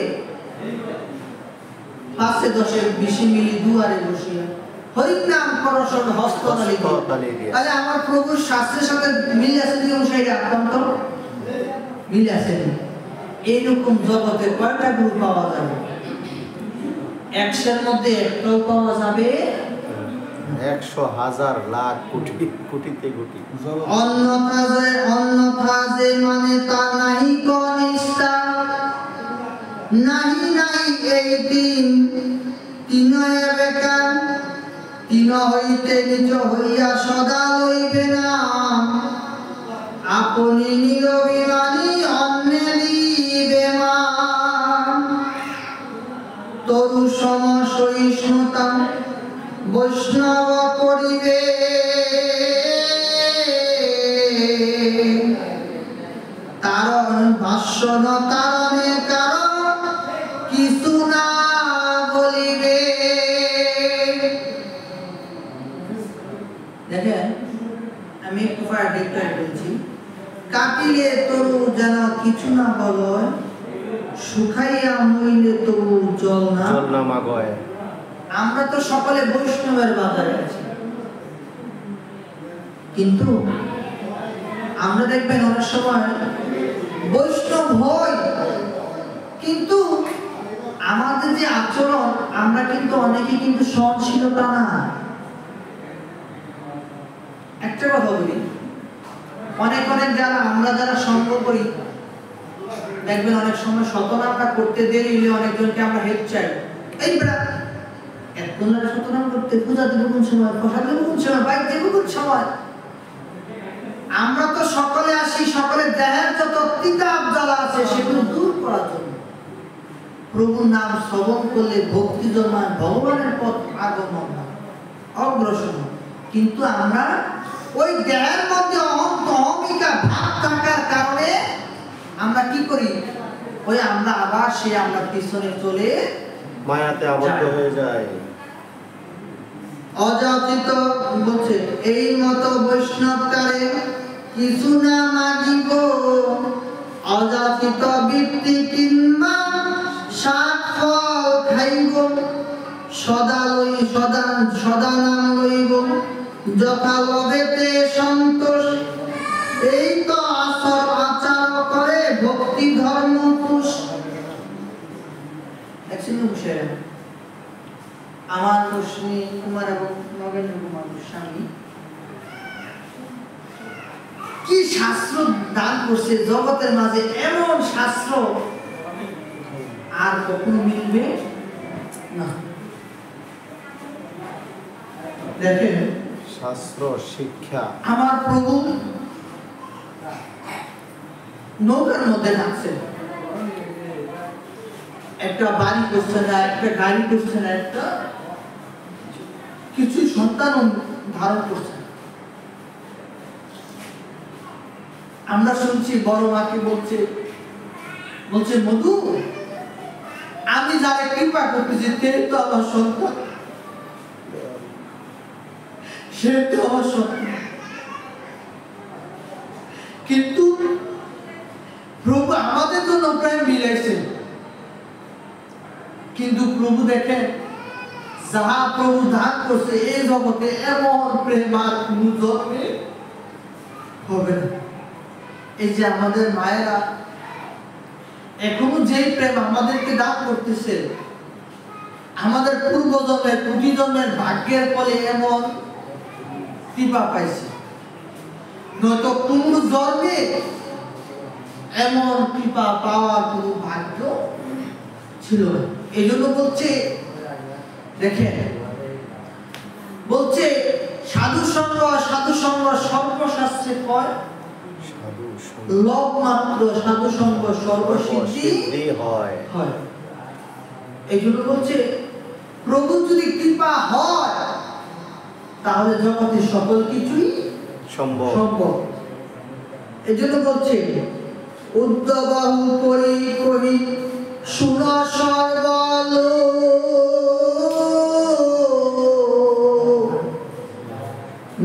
5-10 মিলি দুয়ারে বসিয়া হরির নাম করশন হস্ততালি দিয়ে। তাহলে আমার প্রভুর শাস্ত্রের সাথে মিল আছে কি অনুসারী আক্রান্ত মিল আছে? এইরকম জগতে কয়টা গুরু পাওয়া যাবে? 100-এর মধ্যে একটাও পাওয়া যাবে 100, 1000, লাখ, কোটি, কোটিতে কোটি। অন্যথা যে মানে তা নাহি কনিষ্ঠা, নাহি নাই এই তিনয়ে বেকার, তিন হইতে নিচ হইয়া সদা লইবে না, আপনি নিরভিমানী অন্যে দিবে মান। তরু সম সহিষ্ণুতা বৈষ্ণব করিবে, তারণ ভাষ্যন তারণে কারণ কিছু না বলিবে। দেখেন, আমি একটু ডিক্টেট বলছি। কাটিলে তরু যেন কিছু না বলয়, শুকাইয়া মইলে তরু জল না মাগয়। আমরা তো সকলে বৈষ্ণবের বাজারে আছি, কিন্তু আমরা দেখবেন অনেক সময় বৈষ্ণব হই, কিন্তু আমাদের যে আচরণ, আমরা কিন্তু অনেকে কিন্তু সহনশীলতা না। একটা কথা বলি, অনেক যারা আমরা যারা সঙ্গ করি, দেখবেন অনেক সময় শতনামটা করতে দেরি হলে অনেকজনকে আমরা হেড চাই, এই বেড়া একজনের শতনাম করতে পূজা দেবো কোন সময়, প্রসাদ দেবো কোন সময়, বাইক দেবো কোন সময়। আমরা তো সকলে আসি, সকলের দেহের যত তিতাব জ্বালা আছে সেগুলো দূর করার জন্য। প্রভুর নাম শ্রবণ করলে ভক্তি জন্মায়, ভগবানের পথ আগমন অগ্রসর। কিন্তু আমরা ওই দেহের মধ্যে অহমিকা ভাব থাকার কারণে আমরা কি করি, ওই আমরা আবার আমরা পিছনে চলে মায়াতে আবদ্ধ হয়ে যায়। অযাচিত বলছে, এই মতো বৈষ্ণবকারে কিছু না মাগিব, অযাচিত বৃত্তি কিংবা শাক ফল খাইব, সদা নাম লইব, যথা লভেতে সন্তোষ, এই তো আচার করে ভক্তি ধর্ম পুষ। আমার রশ্মি কুমার এবং নগেন্দ্র কুমার গোস্বামী কি শাস্ত্র দান করছে জগতের মাঝে, এমন শাস্ত্র আর কখনো মিলবে না। দেখেন, শাস্ত্র শিক্ষা। আমার প্রভু নৌকার মধ্যে থাকছে, একটা বাড়ি করছে না, একটা গাড়ি করছে না, একটা কিছু সন্তান ধারণ করছে। আমরা শুনছি বড় মাকে বলছে মধু, আমি যারা কৃপা করতেছি তে তো আমার সন্তান, সেটা অসত্য, কিন্তু প্রভু আমাদের জন্য প্রেম মিলাইছে। কিন্তু প্রভু দেখেন, যাহা প্রভু দান করছে এই জগতে, এমন প্রেম আর কোন জন্মে হবে না। এই যে আমাদের মায়েরা এখনো যে প্রেম আমাদেরকে দান করতেছে, আমাদের পূর্বজন্মের কোটি জন্মের ভাগ্যের ফলে এমন কৃপা পাইছে, নয়তো কোন জন্মে এমন কৃপা পাওয়ার কোন ভাগ্য ছিল না। এই জন্য বলছে, দেখেন বলছে সাধু সঙ্গ সর্বশাস্ত্রে কয়, লোভ মাত্র সাধু সঙ্গ সর্বসিদ্ধি হয়। এই জন্য বলছে প্রভু যদি কৃপা হয় তাহলে জগতে সকল কিছুই সম্ভব। এই জন্য বলছে উদ্যবাহু করি করি শুন সর্বল,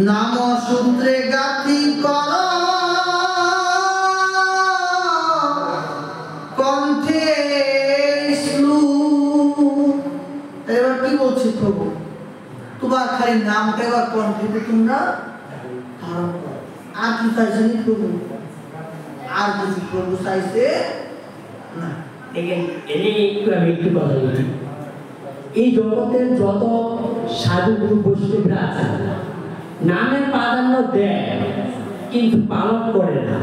নাম সূত্রে গাথি কর কণ্ঠে শ্লুক। এবার কি বলছে প্রভু, তোমার খালি নামটা এবার কণ্ঠে তোমরা ধারণ করো। আর কি চাইছেন প্রভু? আর কিছু প্রভু চাইছে না। দেখেন, আমি একটু কথা বলি। এই জগতের যত সাধু গুরু বৈষ্ণবরা আছে, নামের প্রাধান্য দেয় কিন্তু পালন করে না।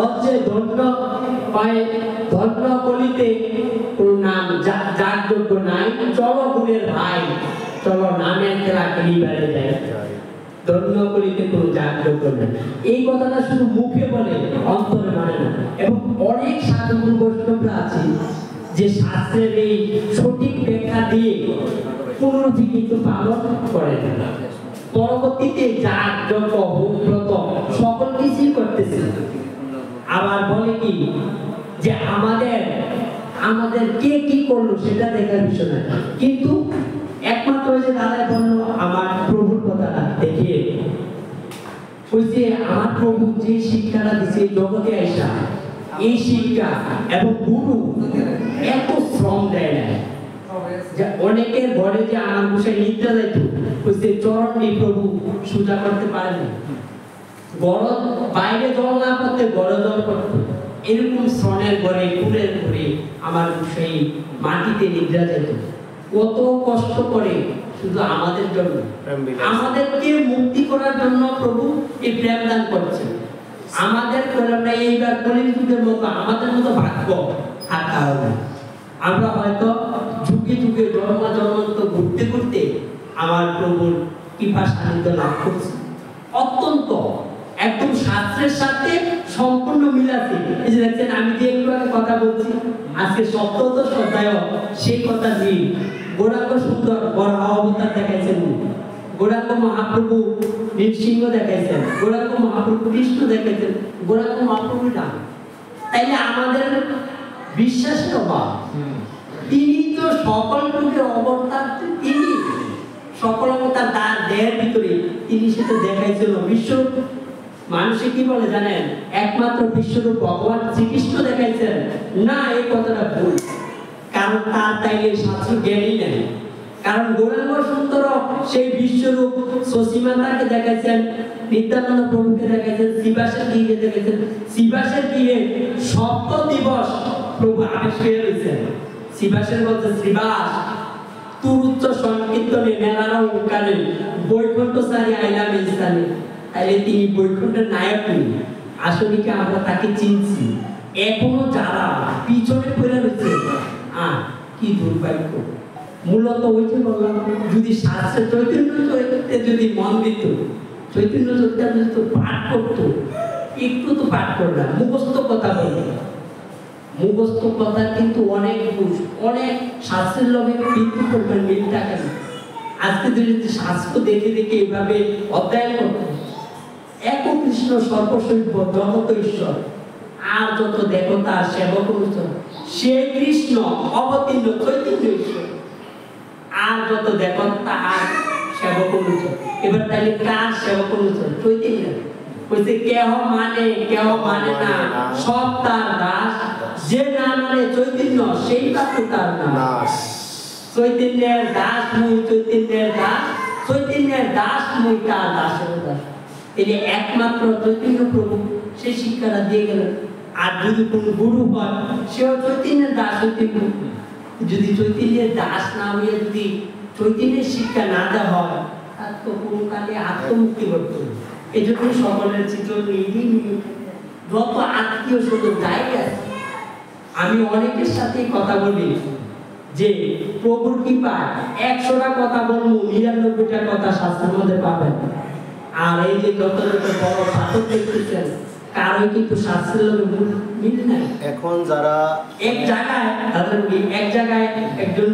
বলছে ধন্য কলিতে কোন নাম যার যোগ্য নাই, চলো গুণের ভাই, চলো নামের খেলা খেলিবারে যায়। ধন্য কলিতে কোনো যার যোগ্য নাই, এই কথাটা শুধু মুখে বলে, অন্তরে মানে না। এবং অনেক সাধু গুরু বৈষ্ণবরা আছে যে শাস্ত্রের এই সঠিক ব্যাখ্যা দিয়ে পুনরুদ্ধি কিন্তু পালন করে না। পরবর্তীতে যার যজ্ঞ হোম ব্রত সকল কিছুই করতেছে। আবার বলে কি যে আমাদের কে কি করলো সেটা দেখার বিষয় না, কিন্তু একমাত্র ওই যে দাদা বললো আমার প্রভুর কথাটা দেখিয়ে, ওই যে আমার প্রভু যে শিক্ষাটা দিচ্ছে জগতে আইসা, এই শিক্ষা এবং গুরু এত শ্রম দেয় না। অনেকের ঘরে যে আমার বসে নিদ্রা যাইত, ওই যে চরণ নেই প্রভু সোজা করতে পারেনি, গরম বাইরে জল না করতে গড়ে জল করতে, এরকম শ্রমের ঘরে কুলের ঘরে আমার সেই মাটিতে নিদ্রা যেত। কত কষ্ট করে শুধু আমাদের জন্য, আমাদেরকে মুক্তি করার জন্য প্রভু এই প্রেম দান করছে। আমাদের আমরা এইবার কলিযুগের মতো আমাদের মতো ভাগ্য থাকা হবে। আমরা হয়তো যুগে যুগে জন্মান্তর ঘুরতে ঘুরতে আমার প্রভুর কৃপা সান্নিধ্য লাভ করছি। অত্যন্ত একদম শাস্ত্রের সাথে সম্পূর্ণ মিল আছে। এই যে দেখছেন, আমি যে একটু আগে কথা বলছি, আজকে সপ্তত শ্রদ্ধায় সেই কথা মিল। গৌরাঙ্গ সুন্দর বরাহ অবতার দেখাইছেন, গৌরাঙ্গ মহাপ্রভু নৃসিংহ দেখাইছেন, গৌরাঙ্গ মহাপ্রভু কৃষ্ণ দেখাইছেন, গৌরাঙ্গ মহাপ্রভু নাম। তাইলে আমাদের বিশ্বাসের অভাব। তিনি তো সকল যুগের অবতার, তিনি সকল অবতার তার দেহের ভিতরে তিনি সেটা দেখাইছিল। বিশ্ব মানুষে কি বলে জানেন, একমাত্র বিশ্বরূপ ভগবান শ্রীকৃষ্ণ দেখাইছেন না, এই কথাটা ভুল। কারণ তার তাইলে শাস্ত্র জ্ঞানই নেই। কারণ গৌরাঙ্গ সুন্দর সেই বিশ্বরূপ শশীমাতাকে দেখাইছেন, নিত্যানন্দ প্রভুকে দেখাইছেন, শিবাসের গৃহে দেখাইছেন। শিবাসের গৃহে সপ্ত দিবস প্রভু আবিষ্কার হয়েছেন। শিবাসের বলছে, শ্রীবাস তুর উচ্চ সংকীর্তনে মেলার কালে বৈকুণ্ঠ সারি আইলাম এই স্থানে। তাইলে তিনি বৈকুণ্ঠের নায়ক নেই, আসলে কি আমরা তাকে চিনছি? এখনো যারা পিছনে পড়ে রয়েছে, কি দুর্ভাগ্য। মূলত ওই যে বললাম, যদি শাস্ত্রে চৈতন্য চরিত্রে যদি মন দিত, চৈতন্য চরিত্র পাঠ করতো, একটু তো পাঠ করলাম, মুখস্থ কথা বলবে, মুখস্থ কথা কিন্তু অনেক অনেক শাস্ত্রের লগে কিন্তু করবেন মিলটা কেন? আজকে যদি শাস্ত্র দেখে দেখে এইভাবে অধ্যয়ন করতো, এক কৃষ্ণ সর্বশৈব জগত ঈশ্বর, আর যত দেবতা সেবক সে কৃষ্ণ অবতীর্ণ চৈতন্য ঈশ্বর, আর যত দেবতা আর সেবক অনুচর। এবার তাহলে কার সেবক অনুচর? চৈতন্য। বলছে কেহ মানে না, সব তার দাস, যে না মানে চৈতন্য সেই মাত্র তার নাশ। চৈতন্যের দাস মুই, চৈতন্যের দাস, চৈতন্যের দাস মুই তার দাসের দাস। তিনি একমাত্র চৈতন্য প্রভু সেই শিক্ষাটা দিয়ে গেলেন। আর যদি কোন গুরু হয় সেও চৈতন্যের দাস হইতে, যদি চৈতন্যের দাস না হয়ে যদি চৈতন্যের শিক্ষা না দেওয়া হয় তার তো কোনো কালে আত্মমুক্তি করতে হবে। এই জন্য সকলের চিত্র যত আত্মীয় স্বজন যাই আছে, আমি অনেকের সাথে কথা বলি যে প্রভুর কৃপায় 100টা কথা বলবো, 99টা কথা শাস্ত্রের মধ্যে পাবেন। আর এই যে যত বড় পাঠক দেখতেছেন কারোই কিন্তু শাস্ত্রের লোকের মিল নাই। এখন যারা এক জায়গায় একজন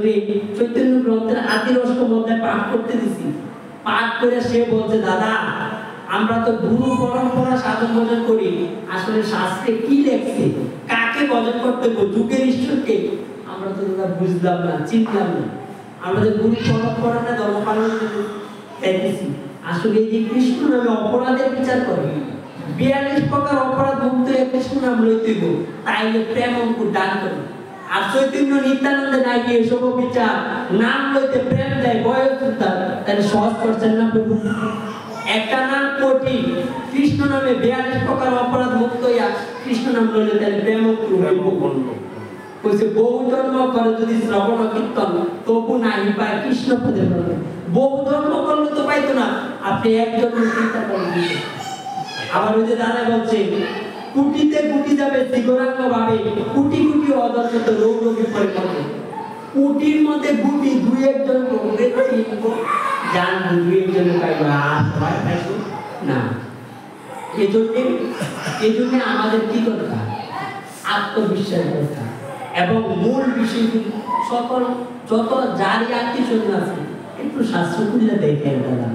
চৈতন্য গ্রন্থের আদির অষ্টম অধ্যায় পাঠ করতে দিছি, পাঠ করে সে বলছে দাদা আমরা তো গুরু পরম্পরা সাধন ভজন করি, আসলে শাস্ত্রে কি লেখছে, কাকে ভজন করতে হবে, যুগের ঈশ্বরকে আমরা তো দাদা বুঝলাম না, চিনলাম না। আমরা যে গুরু পরম্পরা না ধর্ম পালন করতেছি, আসলে এই যে কৃষ্ণ নামে অপরাধের বিচার করে 42 প্রকার অপরাধ মুক্ত কৃষ্ণ নাম লইতেইব, তাইলে প্রেম অঙ্কুর দান করে। আর চৈতন্য নিত্যানন্দে নাই গিয়ে সব বিচার নাম লইতে প্রেম দেয় বয়স তাহলে সহজ করছেন না প্রভু? একটা নাম কোটি, কৃষ্ণ নামে 42 প্রকার অপরাধ মুক্ত হইয়া কৃষ্ণ নাম লইলে তাহলে প্রেম অঙ্কুর কইছে বহু জন্ম করে যদি শ্রবণ কীর্তন তবু নাই পায় কৃষ্ণ পদে বলে। বহু জন্ম করলে তো পাইতো না, আপনি এক জন্ম চিন্তা করেন। আবার ওই যে দাদা বলছে কুটিতে কুটি যাবে সিগরাঙ্গ ভাবে, কুটি কুটি অদর্শিত রোগ রোগী পরে পড়ে। কুটির মধ্যে গুটি দুই একজন রোগের চিনবো, জান দুই একজন পাইবো, আর সবাই পাইবো না। এই জন্য আমাদের কি দরকার? আত্মবিশ্বাস দরকার। এবং মূল বিষয়গুলি সকল যত যারই আত্মীয় আছে একটু শাস্ত্র খুঁজে দেখেন দাদা,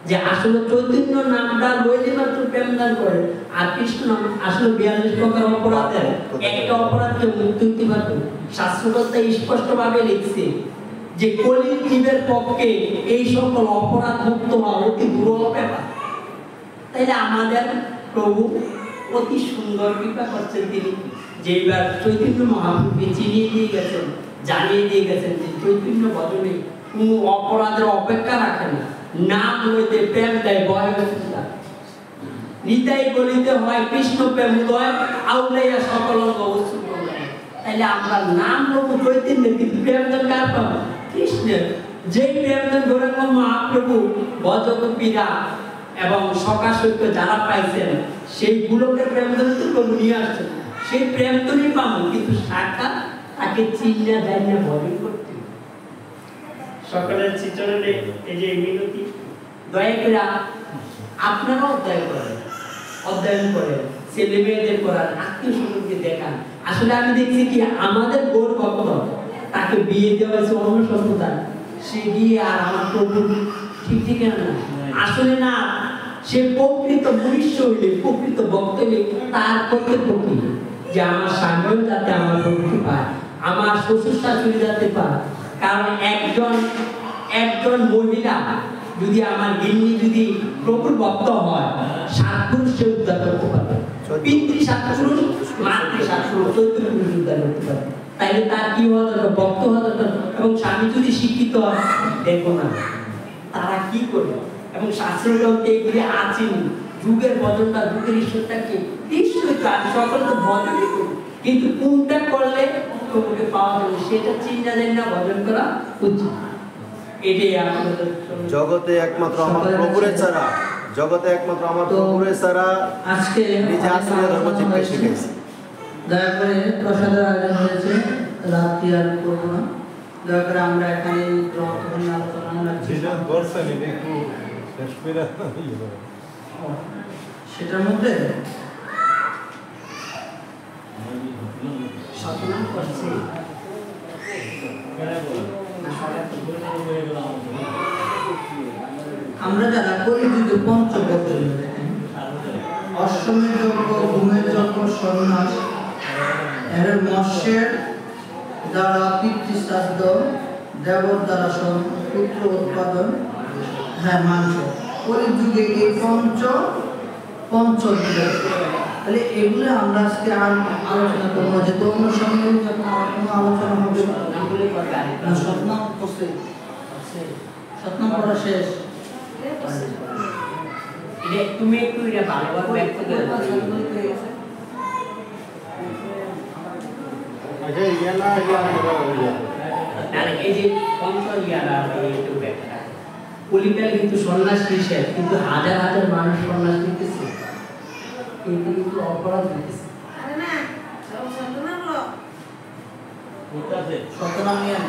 যে আসলে চৈতন্য নামটা লইলে মাত্র প্রেম দান করে। আর কৃষ্ণ নাম আসলে 42 প্রকার অপরাধের একটা অপরাধকে মুক্তি দিতে পারবে। শাস্ত্রকর্তা স্পষ্টভাবে লিখছে যে কলির জীবের পক্ষে এই সকল অপরাধ মুক্ত হওয়া অতি দুর্লভ ব্যাপার। তাইলে আমাদের প্রভু অতি সুন্দর কৃপা করছেন, তিনি যেবার চৈতন্য মহাপ্রভুকে চিনিয়ে দিয়ে গেছেন, জানিয়ে দিয়ে গেছেন যে চৈতন্য ভজনে কোনো অপরাধের অপেক্ষা রাখে না, নাম লইতে প্রেম দেয় বয়স নিতাই বলিতে হয় কৃষ্ণ প্রেম উদয় আউলাইয়া সকল অবস্থা। তাইলে আমরা নাম লব চৈতন্য, কিন্তু প্রেম দান কার পাবো? কৃষ্ণের। যেই প্রেম দান গৌরাঙ্গ মহাপ্রভু বজগোপীরা এবং সকাশৈক্য যারা পাইছেন সেইগুলোকে প্রেম দান প্রভু নিয়ে আসছেন, সেই প্রেম দানই পাবো, কিন্তু সাক্ষাৎ তাকে চিন্তা যায় না ভজন করতে। সকলের চিত্রণে এই যে মিনতি দয়া করে আপনারাও অধ্যয়ন করেন, ছেলে মেয়েদের করান, আত্মীয় স্বজনকে দেখান। আসলে আমি দেখছি কি আমাদের গৌর ভক্ত তাকে বিয়ে দেওয়া হয়েছে অন্য সন্তান, সে বিয়ে আর আমার প্রভু ঠিক ঠিক না, আসলে না। সে প্রকৃত মনুষ্য হইলে, প্রকৃত ভক্ত হইলে তার কর্তব্য কি যে আমার স্বামীও যাতে আমার ভক্তি পায়, আমার শ্বশুর শাশুড়ি যাতে পায়। কারণ একজন মহিলা যদি আমার গিন্নি যদি প্রভুর ভক্ত হয়, 7 পুরুষ সে উদ্ধার করতে পারবে, পিতৃ 7 পুরুষ, মাতৃ 7 পুরুষ, 14 পুরুষ উদ্ধার করতে পারবে। তাইলে তার কি হওয়া দরকার? ভক্ত হওয়া দরকার। এবং স্বামী যদি শিক্ষিত হয়, দেখো না তারা কি করে। এবং শাস্ত্রগ্রন্থে এগুলি আছেন, যুগের ভজনটা, যুগের ঈশ্বরটাকে নিশ্চয়ই সকল তো ভজনই করি, কিন্তু কোনটা করলে প্রভুকে পাওয়া যাবে সেটা চিন্তা দেন না, ভজন করা উচিত। এটাই আমাদের জগতে একমাত্র আমার প্রভুরে ছাড়া, জগতে একমাত্র আমার প্রভুরে ছাড়া আজকে নিজে আসলে ধর্ম চিন্তা শিখেছি। দয়া করে প্রসাদের আয়োজন হয়েছে, রাত্রি আর করবো না। দয়া করে আমরা এখানে গ্রন্থ নিয়ে আলোচনা রাখছি। সেটার মধ্যে সাধনা করছে আমরা যারা কলিযুগে পঞ্চবর্ষ অশ্বমের যজ্ঞ, ঘুমের যজ্ঞ, সন্ন্যাস, এর মৎস্যের দ্বারা পিতৃশ্রাদ্ধ দেবর দ্বারা পুত্র উৎপাদন, হ্যাঁ মাংস, কলির যুগে এই পঞ্চবিধ। তাহলে এগুলো আমরা আজকে আর আলোচনা করবো, যে তরুণ সঙ্গে যখন আমার কোনো আলোচনা হবে না, সপ্তম করছে, সপ্তম পড়া শেষ। তুমি একটু এটা ভালোভাবে ব্যক্ত করে দাও। এই যে কলিকাল কিন্তু সন্ন্যাস নিষেধ, কিন্তু হাজার হাজার মানুষ সন্ন্যাস নিতেছে, কিন্তু কিন্তু অপরাধ নিতেছে। সপ্তম নিয়ে